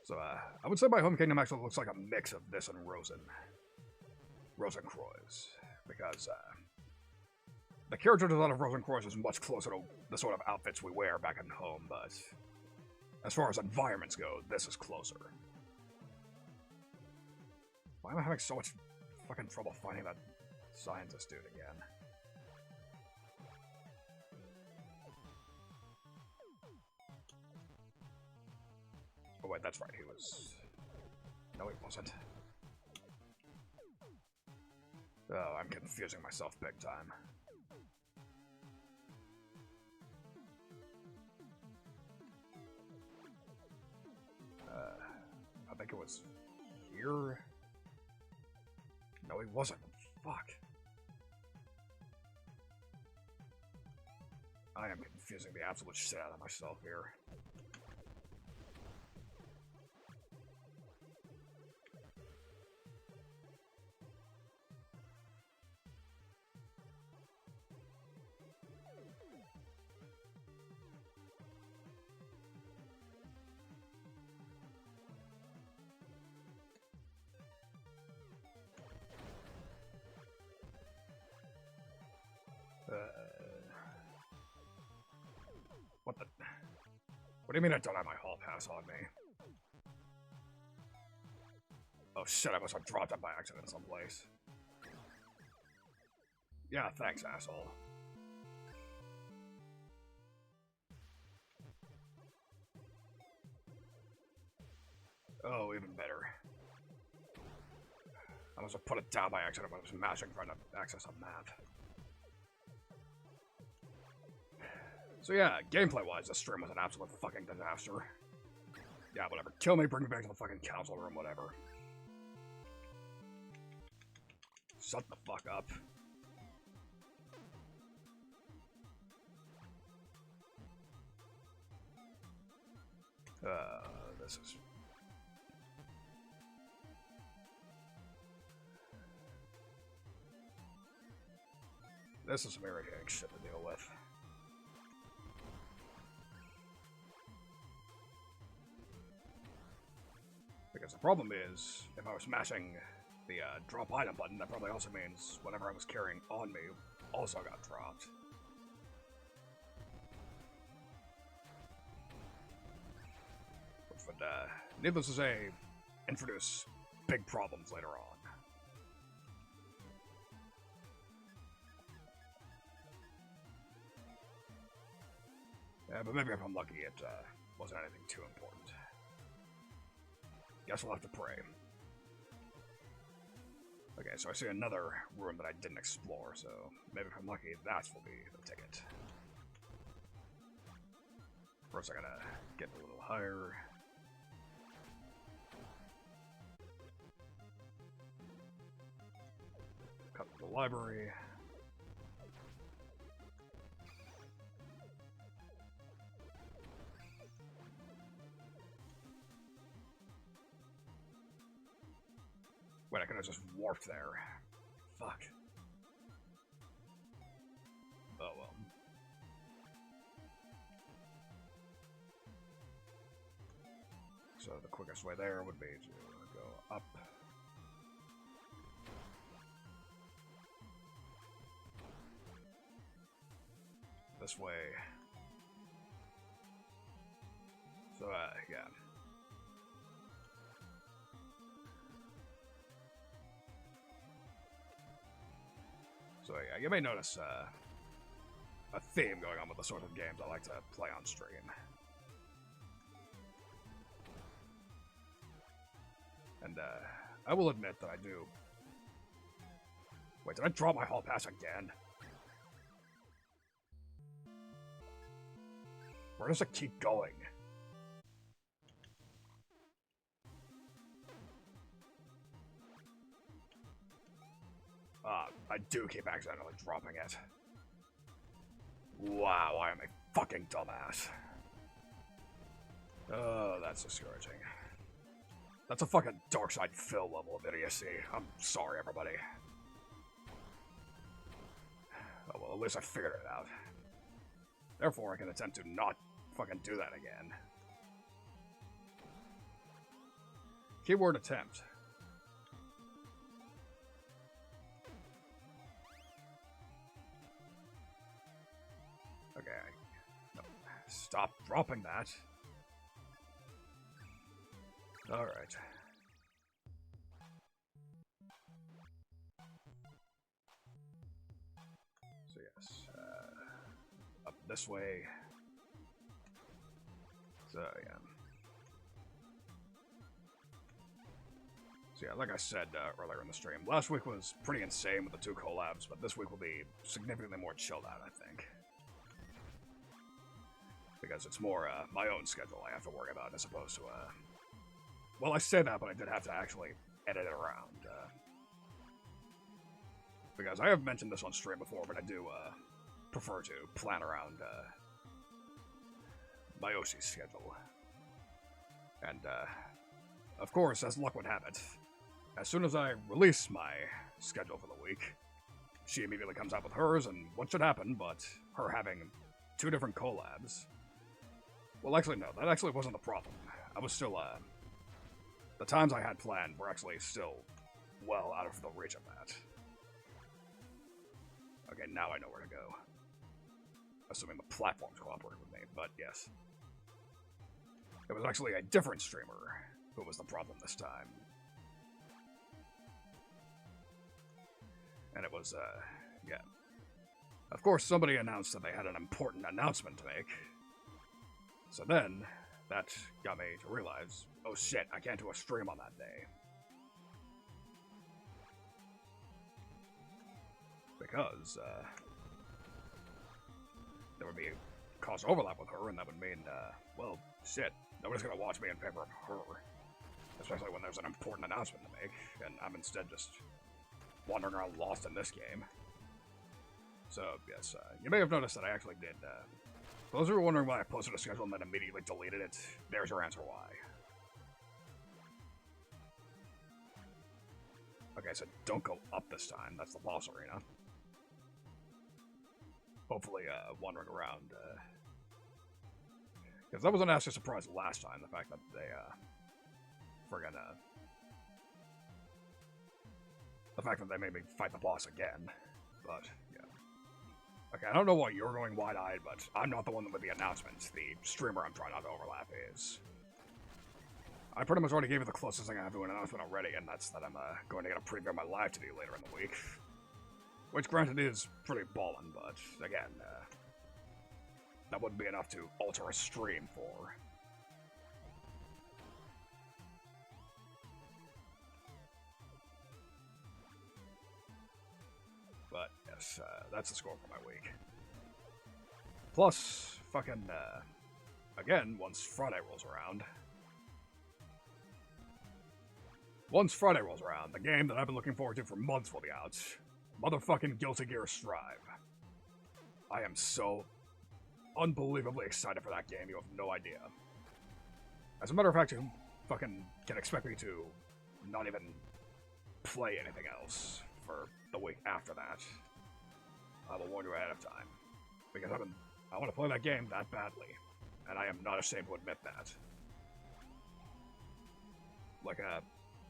So, I would say my home kingdom actually looks like a mix of this and Rosencreuze. Because, the character design of Rosencreuze is much closer to the sort of outfits we wear back at home, but as far as environments go, this is closer. Why am I having so much fucking trouble finding that scientist dude again? Oh wait, that's right, he was... No, he wasn't. Oh, I'm confusing myself big time. I think it was here. No, he wasn't. Fuck. I am confusing the absolute shit out of myself here. What the... What do you mean I don't have my hall pass on me? Oh shit, I must have dropped it by accident someplace. Yeah, thanks, asshole. Oh, even better. I must have put it down by accident when I was mashing trying to access a map. So yeah, gameplay-wise, this stream was an absolute fucking disaster. Yeah, whatever. Kill me, bring me back to the fucking council room, whatever. Shut the fuck up. This is... This is some irritating shit to deal with. Because the problem is, if I was smashing the drop item button, that probably also means whatever I was carrying on me also got dropped. Which would, needless to say, introduce big problems later on. But maybe if I'm lucky, it wasn't anything too important. Guess we'll have to pray. Okay, so I see another room that I didn't explore, so maybe if I'm lucky, that will be the ticket. First, I gotta get a little higher. Cut to the library. Wait, I could have just warped there. Fuck. Oh well. So the quickest way there would be to go up. This way. So, yeah. So yeah, you may notice a theme going on with the sort of games I like to play on stream. And I will admit that I do. Wait, did I drop my hall pass again? Where does it keep going? I do keep accidentally dropping it. Wow, I am a fucking dumbass. Oh, that's discouraging. That's a fucking dark side Phil level of idiocy. I'm sorry, everybody. Oh, well, at least I figured it out. Therefore, I can attempt to not fucking do that again. Keyword attempt. Okay. No. Stop dropping that. Alright. So yes, up this way. So yeah. So yeah, like I said earlier in the stream, last week was pretty insane with the 2 collabs, but this week will be significantly more chilled out, I think. Because it's more my own schedule I have to worry about as opposed to, well, I say that, but I did have to actually edit it around. Because I have mentioned this on stream before, but I do prefer to plan around Mayoshi's schedule. And, of course, as luck would have it, as soon as I release my schedule for the week, she immediately comes out with hers, and what should happen but her having 2 different collabs. Well, actually, no, that actually wasn't the problem. I was still, the times I had planned were actually still well out of the reach of that. Okay, now I know where to go. Assuming the platforms cooperate with me, but yes. It was actually a different streamer who was the problem this time. And it was, yeah. Of course, somebody announced that they had an important announcement to make. So then, that got me to realize, oh shit, I can't do a stream on that day. Because, there would be cost overlap with her, and that would mean, well, shit, nobody's gonna watch me in favor of her. Especially when there's an important announcement to make, and I'm instead just wandering around lost in this game. So, yes, you may have noticed that I actually did, for those who were wondering why I posted a schedule and then immediately deleted it, there's your answer why. Okay, so don't go up this time, that's the boss arena. Hopefully, wandering around, because that was an actually surprise last time, the fact that they, friggin', the fact that they made me fight the boss again, but, yeah. Okay, I don't know why you're going wide-eyed, but I'm not the one with the announcement. The streamer I'm trying not to overlap is. I pretty much already gave you the closest thing I have to an announcement already, and that's that I'm going to get a preview of my live to do later in the week. Which, granted, is pretty ballin', but, again, that wouldn't be enough to alter a stream for. But, yes, that's the score for my week. Plus, fucking, again, once Friday rolls around, the game that I've been looking forward to for months will be out. Motherfucking Guilty Gear Strive. I am so unbelievably excited for that game, you have no idea. As a matter of fact, you fucking can expect me to not even play anything else for the week after that. I will warn you ahead of time. Because I want to play that game that badly. And I am not ashamed to admit that. Like,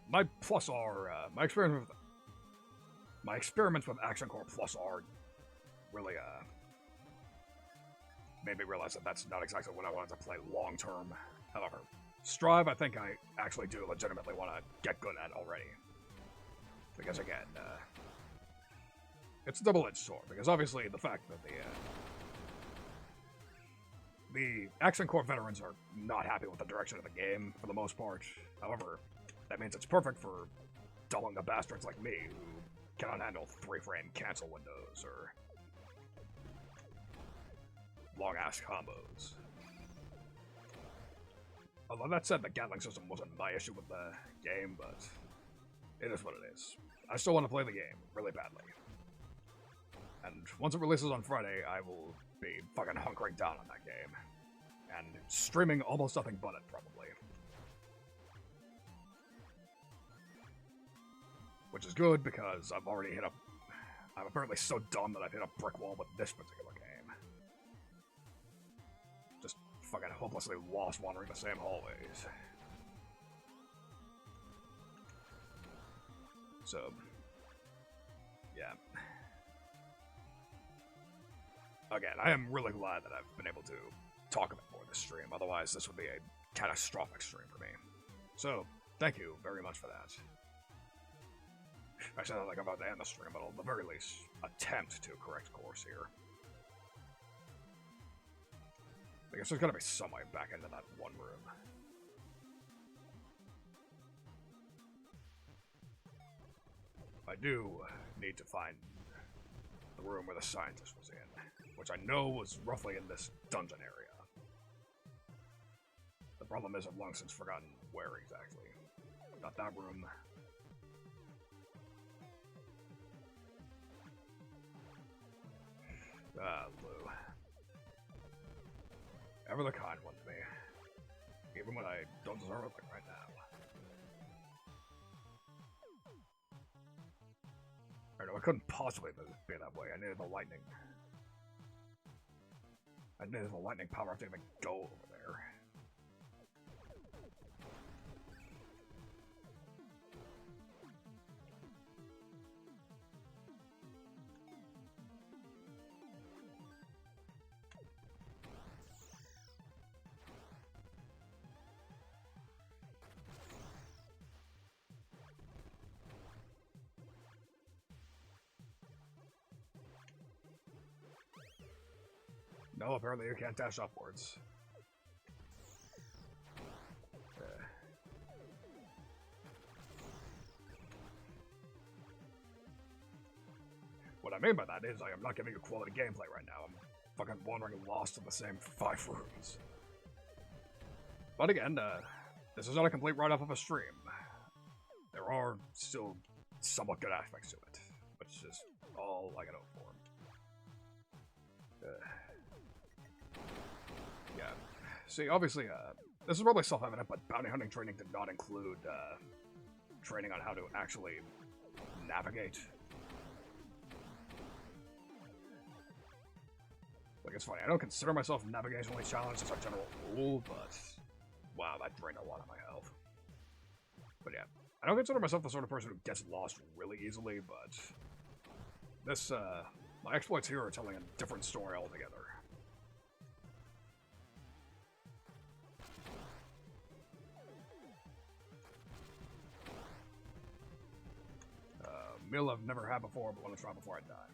my Plus R, my experiments with Action Core Plus R really, made me realize that that's not exactly what I wanted to play long term. However, Strive, I think I actually do legitimately want to get good at already. Because again, it's a double-edged sword. Because obviously the fact that the Action Core veterans are not happy with the direction of the game for the most part. However, that means it's perfect for dulling the bastards like me who cannot handle 3-frame cancel windows or long-ass combos. Although that said, the Gatling system wasn't my issue with the game, but it is what it is. I still want to play the game really badly. And once it releases on Friday, I will be fucking hunkering down on that game. And streaming almost nothing but it, probably. Which is good, because I'm apparently so dumb that I've hit a brick wall with this particular game. Just fucking hopelessly lost wandering the same hallways. So, yeah. Again, I am really glad that I've been able to talk a bit more this stream, otherwise this would be a catastrophic stream for me. So, thank you very much for that. I sound like I'm about to end the stream, but I'll at the very least attempt to correct course here. Because there's gotta be some way back into that one room. I do need to find the room where the scientist was in, which I know was roughly in this dungeon area. The problem is I've long since forgotten where exactly. Not that room. Ah, Lou. Ever the kind one to me. Even when I don't deserve it like right now. I know, it couldn't possibly be that way. I needed the lightning. I needed the lightning power to even go over there. No, apparently you can't dash upwards. What I mean by that is I am not giving you quality gameplay right now. I'm fucking wandering lost in the same 5 rooms. But again, this is not a complete write-off of a stream. There are still somewhat good aspects to it, which is all I can hope for. Yeah. See, obviously, this is probably self-evident, but bounty hunting training did not include training on how to actually navigate. Like, it's funny, I don't consider myself navigationally challenged as a general rule, but wow, that drained a lot of my health. But yeah, I don't consider myself the sort of person who gets lost really easily, but this, my exploits here are telling a different story altogether. Meal I've never had before, but want to try before I die.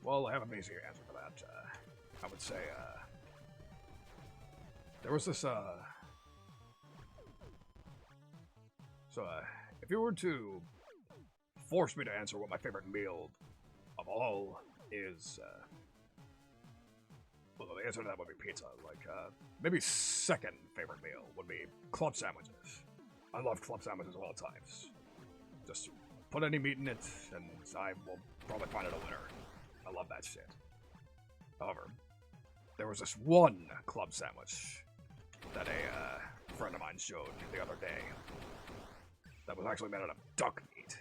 Well, I have an easier answer for that. I would say, there was this, if you were to force me to answer what my favorite meal of all is, well, the answer to that would be pizza. Like, maybe second favorite meal would be club sandwiches. I love club sandwiches of all types. Just put any meat in it, and I will probably find it a winner. I love that shit. However, there was this one club sandwich that a friend of mine showed the other day that was actually made out of duck meat,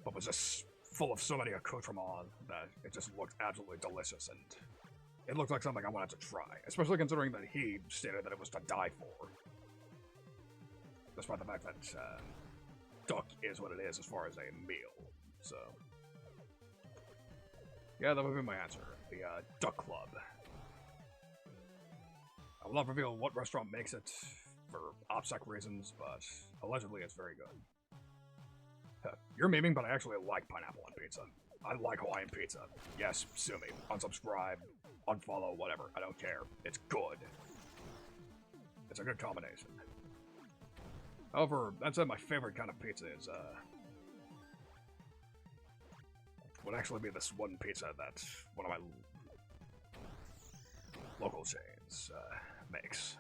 but was just full of so many accoutrements that it just looked absolutely delicious, and it looked like something I wanted to try, especially considering that he stated that it was to die for. Despite the fact that duck is what it is as far as a meal, so yeah, that would be my answer. The Duck Club. I will not reveal what restaurant makes it for OPSEC reasons, but allegedly it's very good. You're memeing, but I actually like pineapple on pizza. I like Hawaiian pizza. Yes, sue me. Unsubscribe, unfollow, whatever. I don't care. It's good. It's a good combination. However, that said, my favorite kind of pizza is, would actually be this one pizza that one of my local chains makes,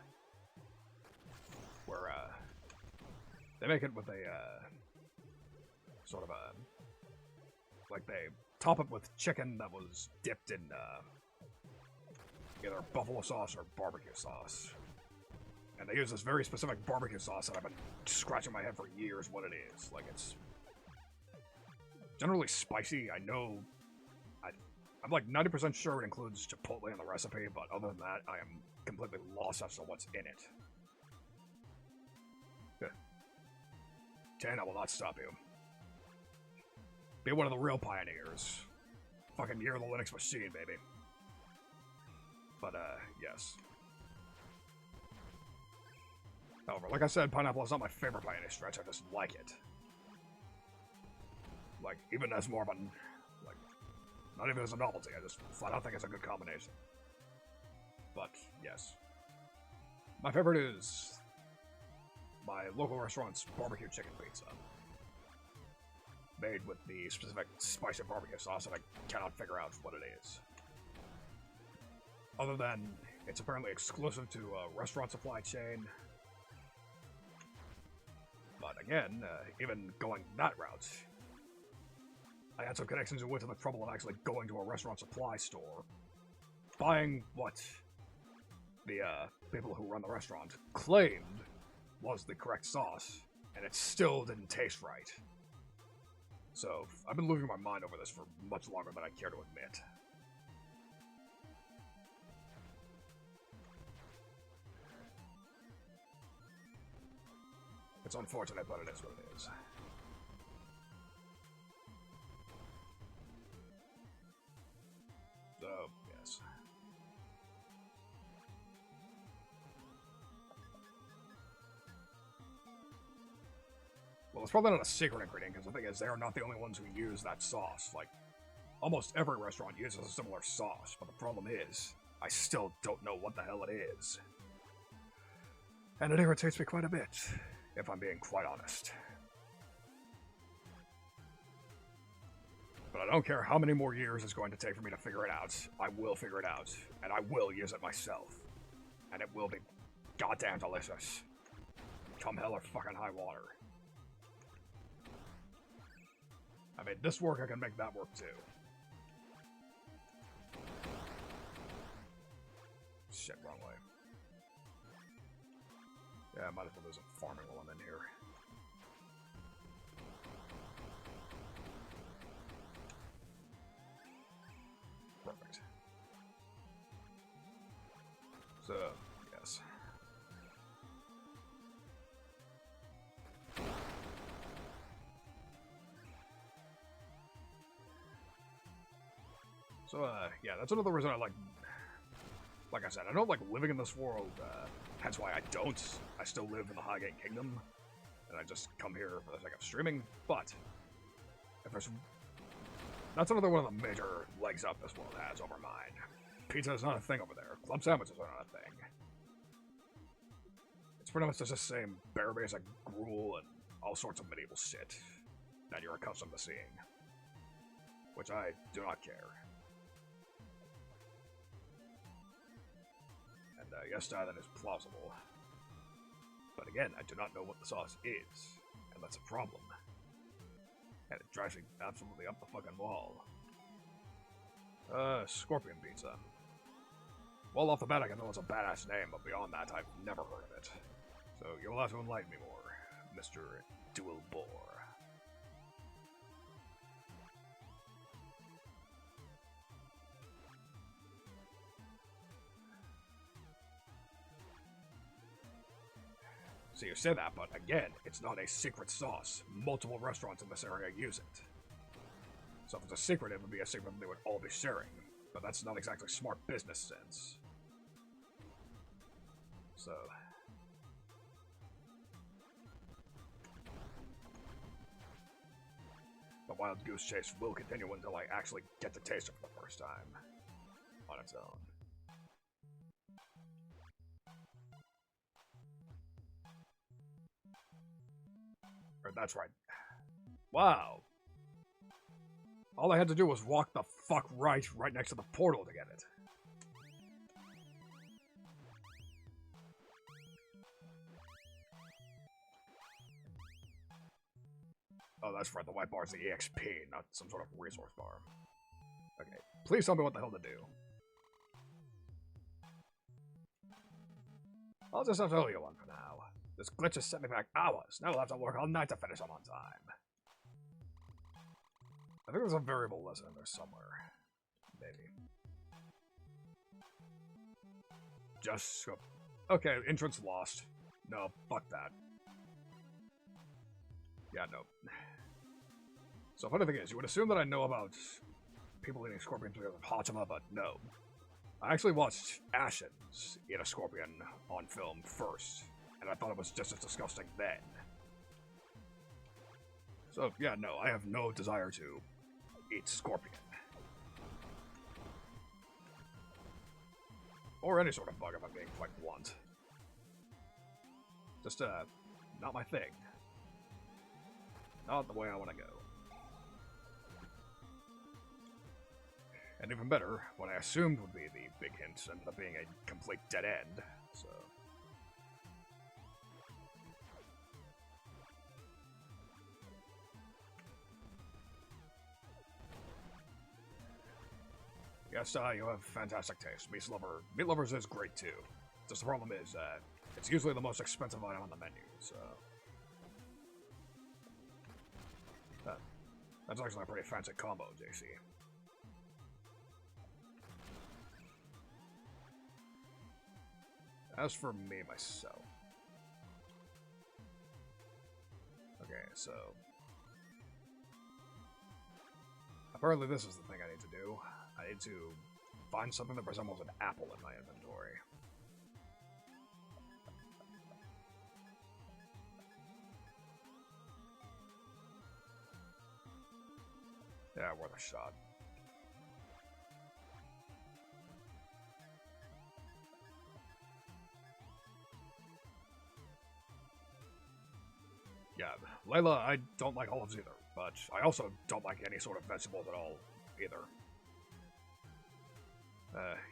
where they make it with a sort of a, like, they top it with chicken that was dipped in either buffalo sauce or barbecue sauce, and they use this very specific barbecue sauce that I've been scratching my head for years what it is. Like, it's generally spicy. I know, I'm like 90% sure it includes chipotle in the recipe, but other than that, I am completely lost as to what's in it. 10, I will not stop you. Be one of the real pioneers. Fucking year of the Linux machine, baby. But, yes. However, like I said, pineapple is not my favorite by any stretch, I just like it. Like, even as more of a, like, not even as a novelty, I just flat out think it's a good combination. But, yes. My favorite is my local restaurant's barbecue chicken pizza. Made with the specific spicy barbecue sauce that I cannot figure out what it is. Other than, it's apparently exclusive to a restaurant supply chain. But again, even going that route, I had some connections and went to the trouble of actually going to a restaurant supply store, buying what the people who run the restaurant claimed was the correct sauce, and it still didn't taste right. So, I've been losing my mind over this for much longer than I care to admit. It's unfortunate, but it is what it is. So, yes. Well, it's probably not a secret ingredient, because the thing is, they are not the only ones who use that sauce. Like, almost every restaurant uses a similar sauce, but the problem is, I still don't know what the hell it is. And it irritates me quite a bit, if I'm being quite honest. But I don't care how many more years it's going to take for me to figure it out. I will figure it out, and I will use it myself. And it will be goddamn delicious. Come hell or fucking high water. I mean, this work, I can make that work too. Shit, wrong way. Yeah, I might as well do some farming while I'm in here. Perfect. So, yes. So, yeah, that's another reason I like I said, I don't like living in this world, hence why I don't. I still live in the Highgate Kingdom, and I just come here for the sake of streaming, but if there's, that's another one of the major legs up this world has over mine. pizza is not a thing over there. Club sandwiches are not a thing. It's pretty much just the same bare basic gruel and all sorts of medieval shit that you're accustomed to seeing. Which I do not care. And yes, that is plausible. But again, I do not know what the sauce is, and that's a problem. And it drives me absolutely up the fucking wall. Scorpion pizza. Well, off the bat, I can know it's a badass name, but beyond that, I've never heard of it. So you'll have to enlighten me more, Mr. Dual Bore. So you say that, but again, it's not a secret sauce. Multiple restaurants in this area use it. So if it's a secret, it would be a secret they would all be sharing. But that's not exactly smart business sense. So... the wild goose chase will continue until I actually get to taste it for the first time. On its own. Or that's right. Wow. All I had to do was walk the fuck right next to the portal to get it. Oh, that's right, the white bar is the EXP, not some sort of resource bar. Okay, please tell me what the hell to do. I'll just have to tell you one for now. This glitch has set me back hours. Now I'll have to work all night to finish them on time. I think there's a variable lesson in there somewhere. Maybe. Just go. Okay, entrance lost. No, fuck that. Yeah, no. So funny thing is, you would assume that I know about people eating scorpions because of Hachima, but no. I actually watched Ashens eat a scorpion on film first, and I thought it was just as disgusting then. So yeah, no, I have no desire to eat scorpion. Or any sort of bug if I'm being quite blunt. Just, not my thing. Not the way I want to go. And even better, what I assumed would be the big hint ended up being a complete dead end, so... Yes, you have fantastic taste. Meat lovers is great too. Just the problem is, it's usually the most expensive item on the menu, so... That's actually a pretty fancy combo, JC. As for me, myself... Okay, so... apparently this is the thing I need to do. I need to find something that resembles an apple in my inventory. Yeah, worth a shot. Yeah, Layla, I don't like olives either, but I also don't like any sort of vegetables at all, either.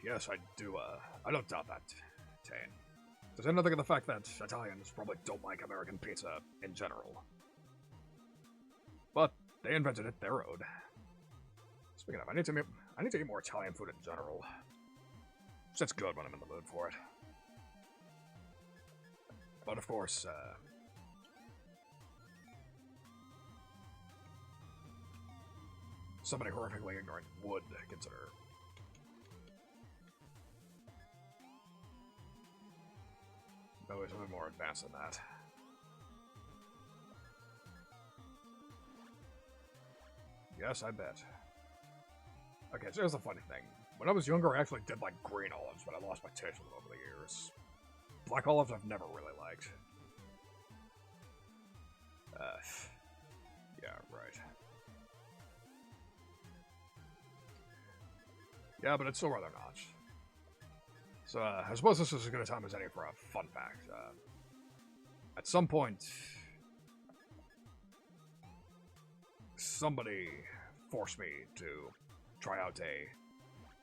Yes, I do, I don't doubt that, Tane. There's anything in the fact that Italians probably don't like American pizza in general. But they invented it their own. Speaking of, I need to eat more Italian food in general. It's good when I'm in the mood for it. But of course, somebody horrifically ignorant would consider no, it's a bit more advanced than that. Yes, I bet. Okay, so here's the funny thing. When I was younger, I actually did like green olives, but I lost my taste for them over the years. Black olives I've never really liked. Yeah, right. Yeah, but it's still rather not. So, I suppose this is as good a time as any for a fun fact. At some point, somebody forced me to try out a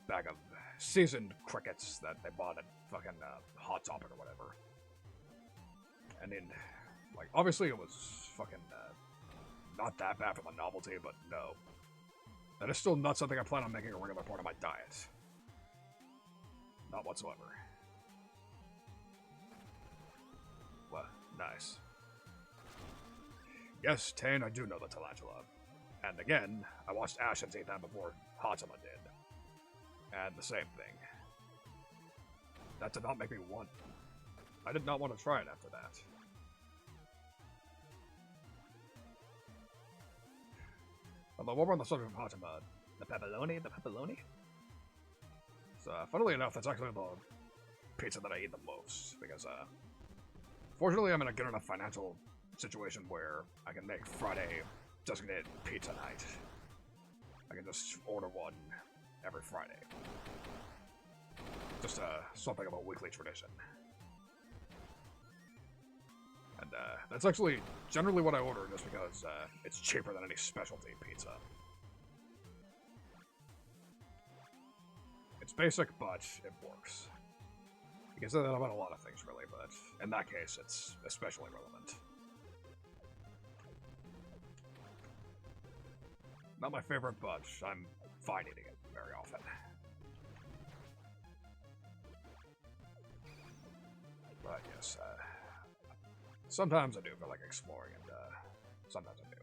bag of seasoned crickets that they bought at fucking Hot Topic or whatever. And in, like, obviously it was fucking not that bad for the novelty, but no. That is still not something I plan on making a regular part of my diet. Not whatsoever. Well, nice. Yes, Tane, I do know the tarantula. And again, I watched Ashens eat that before Hatsuma did. And the same thing. That did not make me want. I did not want to try it after that. Although, while we're on the subject of Hatsuma, the pepperoni? So, funnily enough, that's actually the pizza that I eat the most, because, fortunately, I'm in a good enough financial situation where I can make Friday designated pizza night. I can just order one every Friday. Just, something of a weekly tradition. And, that's actually generally what I order, just because, it's cheaper than any specialty pizza. It's basic, but it works. You can say that about a lot of things, really, but in that case, it's especially relevant. Not my favorite, but I'm fine eating it very often. But yes, sometimes I do feel like exploring, and sometimes I do.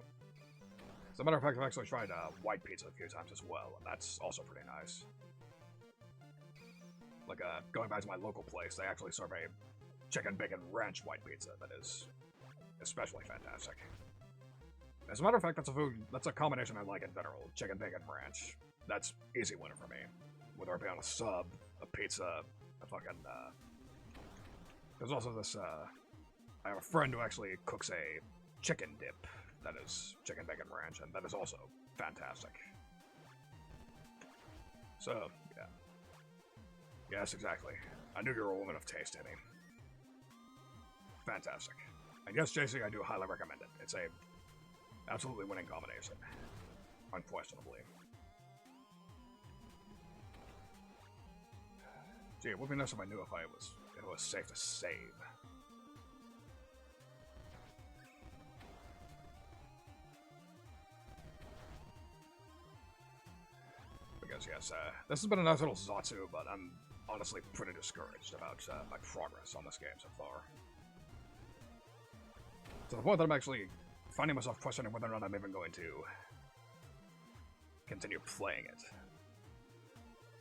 As a matter of fact, I've actually tried white pizza a few times as well, and that's also pretty nice. Like, going back to my local place, they actually serve a chicken bacon ranch white pizza that is especially fantastic. As a matter of fact, that's a combination I like in general. Chicken bacon ranch. That's easy winner for me. Whether it be on a sub, a pizza, a fucking, there's also this, I have a friend who actually cooks a chicken dip that is chicken bacon ranch, and that is also fantastic. So, yeah. Yes, exactly. I knew you were a woman of taste, Annie. Fantastic. And yes, JC, I do highly recommend it. It's a absolutely winning combination. Unquestionably. Gee, it would be nice if I knew if it was safe to save. Because, yes, this has been a nice little Zatsu, but I'm honestly pretty discouraged about my progress on this game so far. To the point that I'm actually finding myself questioning whether or not I'm even going to continue playing it.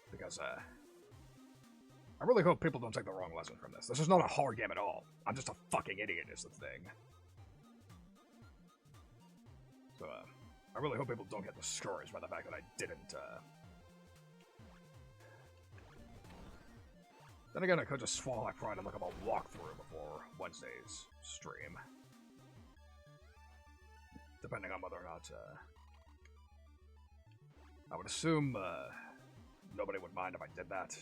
Because, I really hope people don't take the wrong lesson from this. This is not a hard game at all. I'm just a fucking idiot is the thing. So, I really hope people don't get discouraged by the fact that I didn't, Then again, I could just swallow my pride and look up a walkthrough before Wednesday's stream. Depending on whether or not, I would assume, nobody would mind if I did that.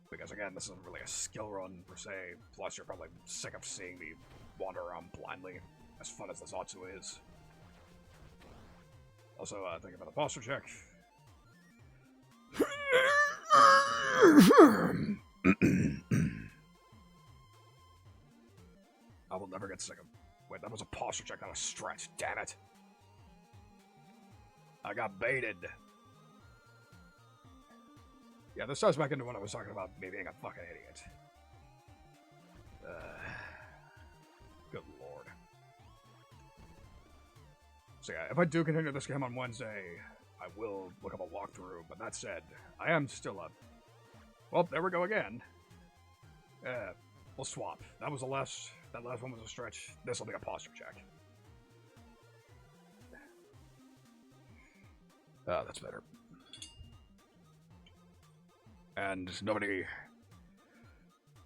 Because again, this isn't really a skill run, per se, plus you're probably sick of seeing me wander around blindly, as fun as the Zatsu is. Also, thank you for the posture check. I will never get sick of... Wait, that was a posture check, not a stretch, damn it. I got baited. Yeah, this ties back into when I was talking about me being a fucking idiot. Good lord. So yeah, if I do continue this game on Wednesday, I will look up a walkthrough, but that said, I am still up. Well, there we go again. We'll swap. That last one was a stretch. This will be a posture check. That's better. And nobody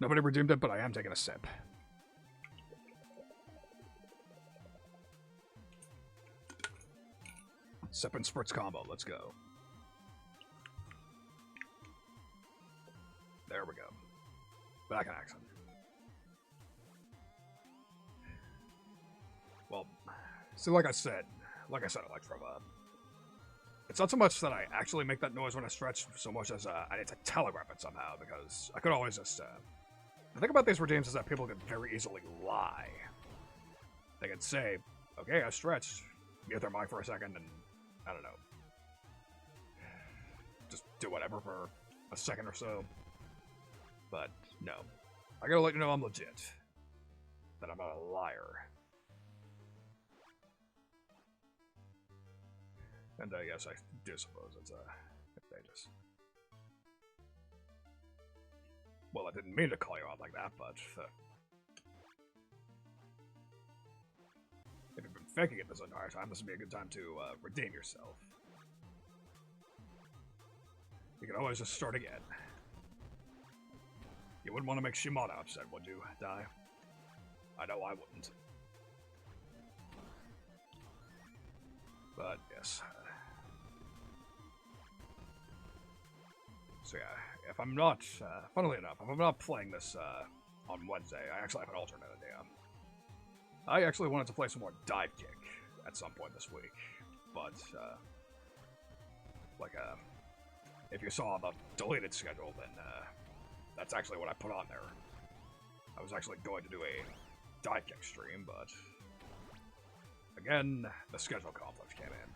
redeemed it, but I am taking a sip. Sip and spritz combo, let's go. There we go. Back in action. Well, see, like I said, Electro, it's not so much that I actually make that noise when I stretch, so much as I need to telegraph it somehow, because I could always just, the thing about these redeems is that people can very easily lie. They can say, okay, I stretched, mute their mic for a second, and, I don't know, just do whatever for a second or so. But, no. I gotta let you know I'm legit. That I'm not a liar. And, yes, I do suppose it's, contagious. Well, I didn't mean to call you out like that, but, if you've been faking it this entire time, this would be a good time to, redeem yourself. You can always just start again. You wouldn't want to make Shimada upset, would you, Dai? I know I wouldn't. But, yes. So yeah, if I'm not, funnily enough, if I'm not playing this, on Wednesday, I actually have an alternate idea. I actually wanted to play some more Dive Kick at some point this week, but, if you saw the deleted schedule, then, that's actually what I put on there. I was actually going to do a Dive Kick stream, but again, the schedule conflict came in.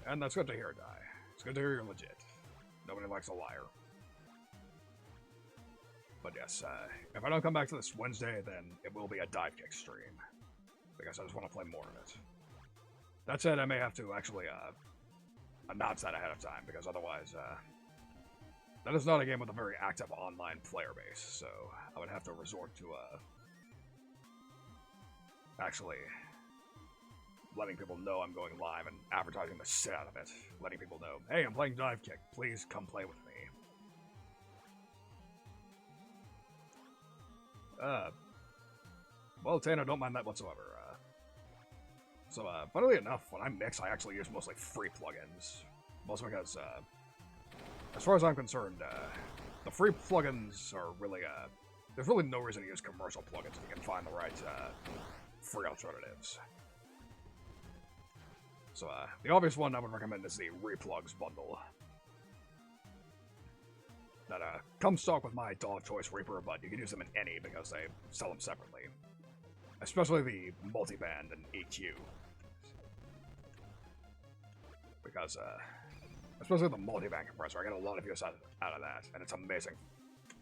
And that's good to hear, Dai. It's good to hear you're legit. Nobody likes a liar. But yes, if I don't come back to this Wednesday, then it will be a Dive Kick stream. Because I just want to play more of it. That said, I may have to actually, announce that ahead of time, because otherwise, that is not a game with a very active online player base, so I would have to resort to, actually letting people know I'm going live and advertising the shit out of it. Letting people know, hey, I'm playing Dive Kick, please come play with me. Well, Tana, don't mind that whatsoever. So, funnily enough, when I mix, I actually use mostly free plugins. Mostly because, as far as I'm concerned, the free plugins are really, there's really no reason to use commercial plugins if you can find the right, free alternatives. So, the obvious one I would recommend is the Replugs bundle. That, comes stock with my Dog Choice Reaper, but you can use them in any because they sell them separately. Especially the multiband and EQ. Because, especially the multiband compressor, I get a lot of use out of that, and it's amazing.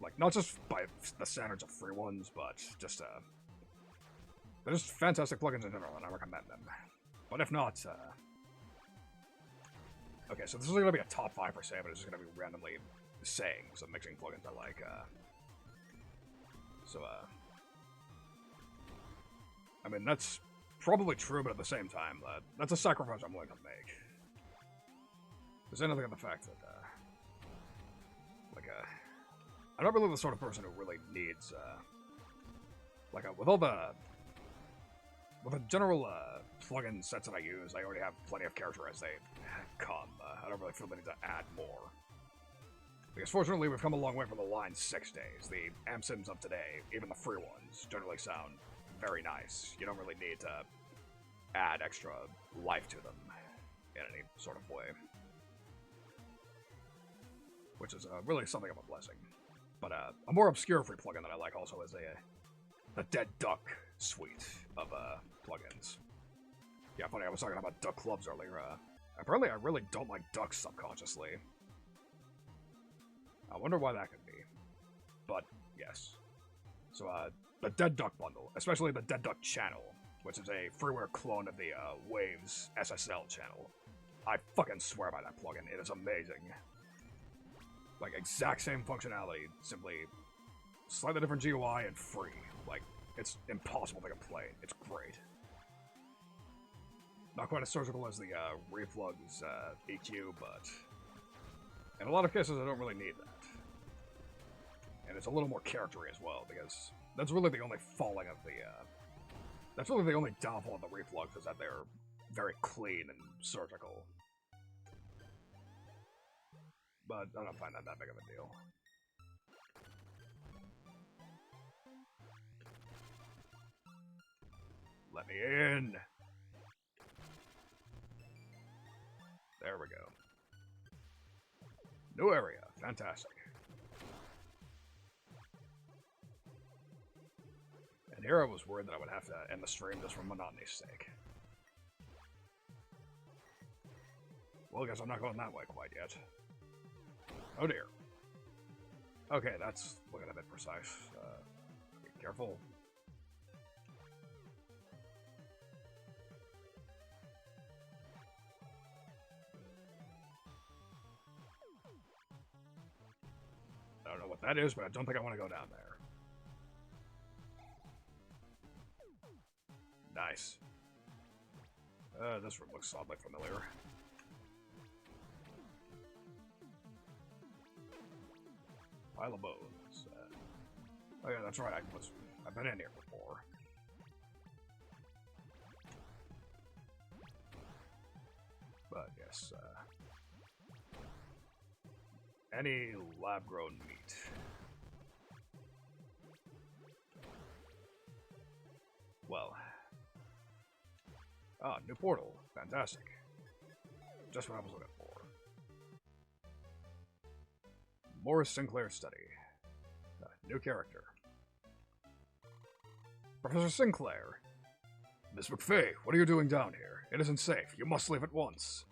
Like, not just by the standards of free ones, but just, they're just fantastic plugins in general, and I recommend them. But if not, okay, so this is going to be a top 5 per se, but it's just going to be randomly saying some mixing plugins I like, I mean, that's probably true, but at the same time, that's a sacrifice I'm willing to make. There's anything on the fact that, I'm not really the sort of person who really needs, with the general, plugin sets that I use, I already have plenty of character as they come. I don't really feel the need to add more. Because fortunately, we've come a long way from the line 6 days. The amp sims of today, even the free ones, generally sound very nice. You don't really need to add extra life to them in any sort of way. Which is really something of a blessing. But a more obscure free plugin that I like also is the Dead Duck suite of plugins. Yeah, funny, I was talking about duck clubs earlier. Apparently I really don't like ducks subconsciously. I wonder why that could be. But, yes. So, the Dead Duck bundle, especially the Dead Duck channel, which is a freeware clone of the Waves SSL channel. I fucking swear by that plugin, it is amazing. Like, exact same functionality, simply slightly different GUI and free. Like, it's impossible to play. It's great. Not quite as surgical as the Replugs EQ, but in a lot of cases I don't really need that. And it's a little more charactery as well, because that's really the only falling of the, that's really the only downfall of the Replugs, is that they're very clean and surgical. but I don't find that big of a deal. Let me in! There we go. New area. Fantastic. And here I was worried that I would have to end the stream just for monotony's sake. Well, I guess I'm not going that way quite yet. Oh dear. Okay, that's looking a bit precise. Be careful. I don't know what that is, but I don't think I want to go down there. Nice. This room looks oddly familiar. Pile of bones. Oh yeah, that's right. I've been in here before. But yes, any lab-grown meat. Well. Ah, new portal. Fantastic. Just what I was looking for. Morris Sinclair study. New character. Professor Sinclair. Miss McFay, what are you doing down here? It isn't safe. You must leave at once.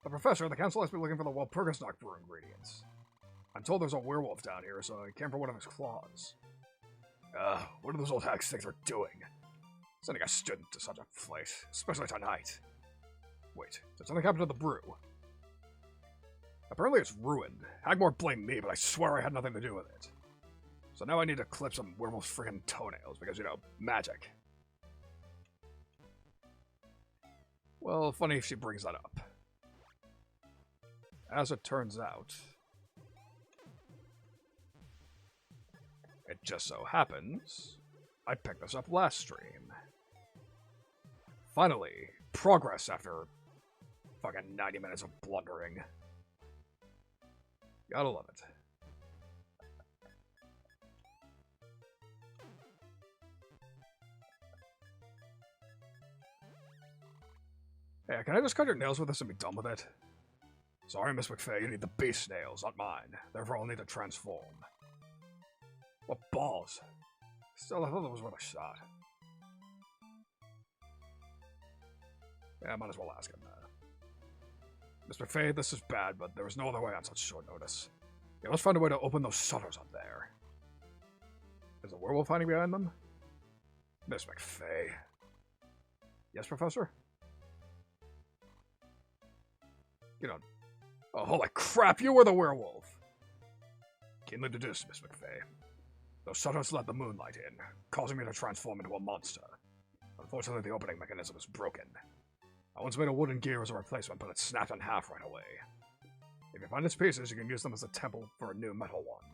The professor, the council has been looking for the Walpurgisnacht brew ingredients. I'm told there's a werewolf down here, so I came for one of his claws. What do those old hags think they're doing? Sending a student to such a place, especially tonight. Wait, did something happen to the brew? Apparently it's ruined. Hagmore blamed me, but I swear I had nothing to do with it. So now I need to clip some werewolf's freaking toenails, because, you know, magic. Well, funny if she brings that up. As it turns out, it just so happens I picked this up last stream. Finally, progress after fucking 90 minutes of blundering. Gotta love it. Hey, can I just cut your nails with this and be done with it? Sorry, Miss McFay, you need the beast nails, not mine. Therefore, I'll need to transform. What balls? Still, I thought that was worth a shot. Yeah, I might as well ask him that. Miss McFay, this is bad, but there is no other way on such short notice. You must find a way to open those shutters up there. Is a werewolf hiding behind them? Miss McFay. Yes, Professor? You know... Oh, holy crap, you were the werewolf! Keenly deduced, Miss McFay. Those shutters let the moonlight in, causing me to transform into a monster. Unfortunately, the opening mechanism is broken. I once made a wooden gear as a replacement, but it snapped in half right away. If you find its pieces, you can use them as a temple for a new metal one.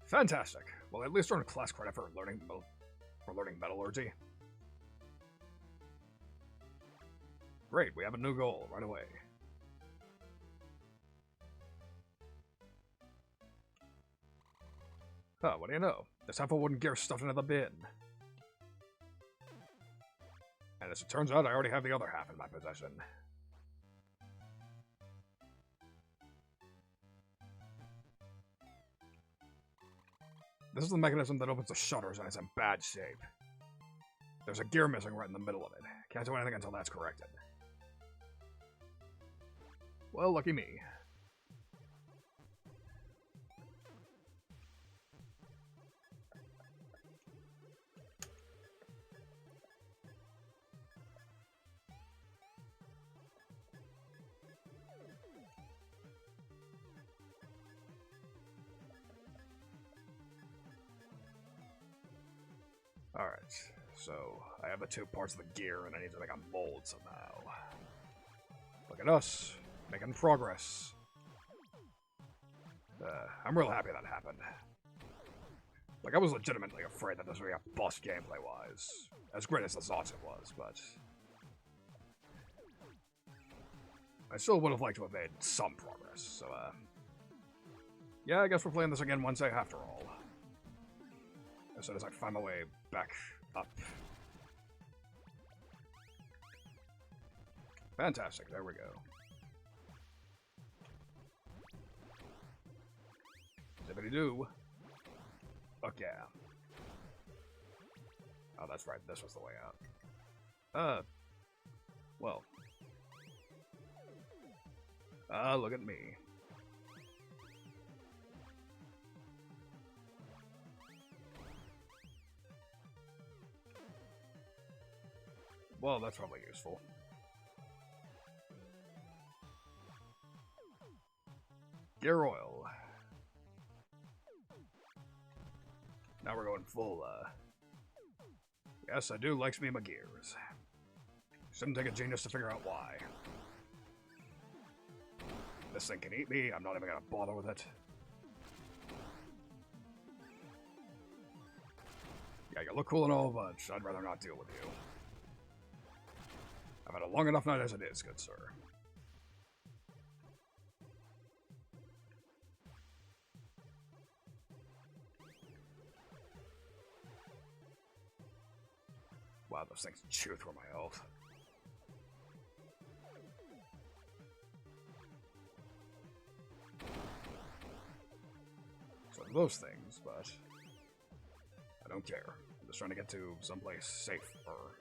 Fantastic. Well, at least earn class credit for learning metallurgy. Great, we have a new goal right away. Huh, what do you know? There's half a wooden gear stuffed into the bin. And as it turns out, I already have the other half in my possession. This is the mechanism that opens the shutters, and it's in bad shape. There's a gear missing right in the middle of it. Can't do anything until that's corrected. Well, lucky me. Alright, so I have the two parts of the gear and I need to make a mold somehow. Look at us, making progress. I'm real happy that happened. Like, I was legitimately afraid that this would be a bust gameplay-wise. As great as the Zots it was, but... I still would have liked to have made some progress, so, yeah, I guess we're playing this again Wednesday after all. As soon as I find my way back up. Fantastic, there we go. Zippity-doo. Fuck yeah. Oh, that's right, this was the way out. Well. Look at me. Well, that's probably useful. Gear oil. Now we're going full, yes, I do likes me my gears. Shouldn't take a genius to figure out why. This thing can eat me, I'm not even gonna bother with it. Yeah, you look cool and all, but I'd rather not deal with you. I've had a long enough night as it is, good sir. Wow, those things chew through my health. So those things, but I don't care. I'm just trying to get to someplace safer.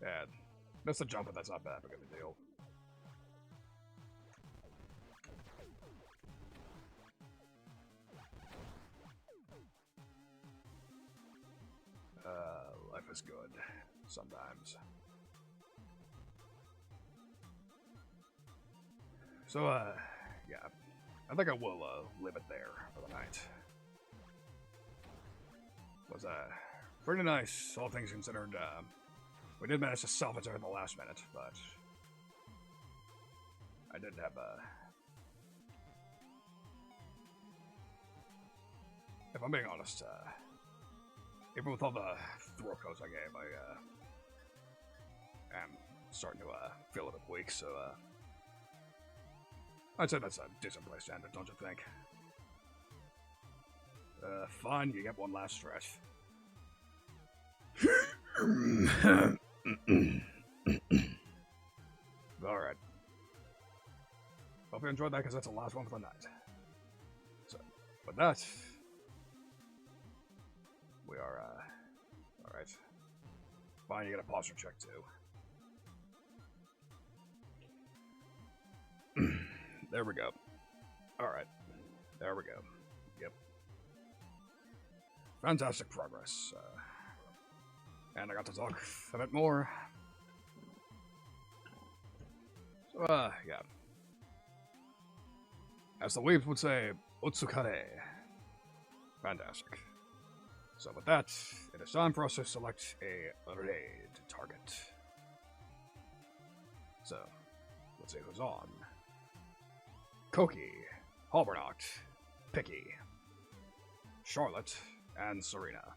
Yeah, missed the jump, but that's not bad big of a deal. Life is good, sometimes. So, yeah, I think I will, leave it there for the night. Was, pretty nice, all things considered. We did manage to salvage her at the last minute, but I did have, if I'm being honest, even with all the throw codes I gave, I am starting to feel a bit weak, so I'd say that's a decent place to end it, don't you think? Fine, you get one last stretch. Alright. Hope you enjoyed that, because that's the last one for the night. So, with that, we are, alright. Fine, you get a posture check, too. There we go. Alright. There we go. Yep. Fantastic progress. And I got to talk a bit more. So, yeah. As the weebs would say, Otsukare. Fantastic. So with that, it is time for us to select a raid target. So, let's see who's on. Koki, Halbernacht, Picky, Charlotte, and Serena.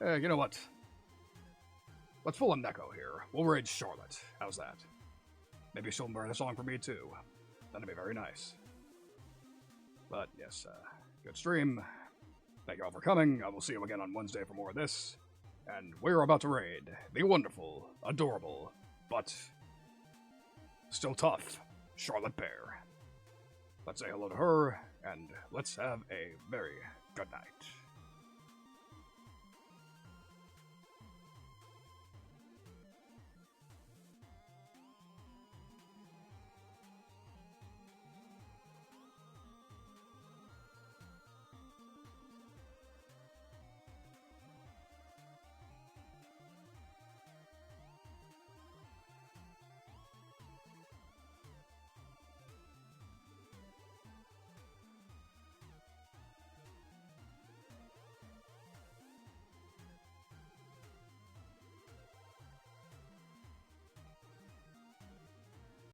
You know what? Let's pull a Neko here. We'll raid Charlotte. How's that? Maybe she'll learn a song for me too. That'd be very nice. But yes, good stream. Thank you all for coming. I will see you again on Wednesday for more of this. And we're about to raid the wonderful, adorable, but still tough Charlotte Bear. Let's say hello to her, and let's have a very good night.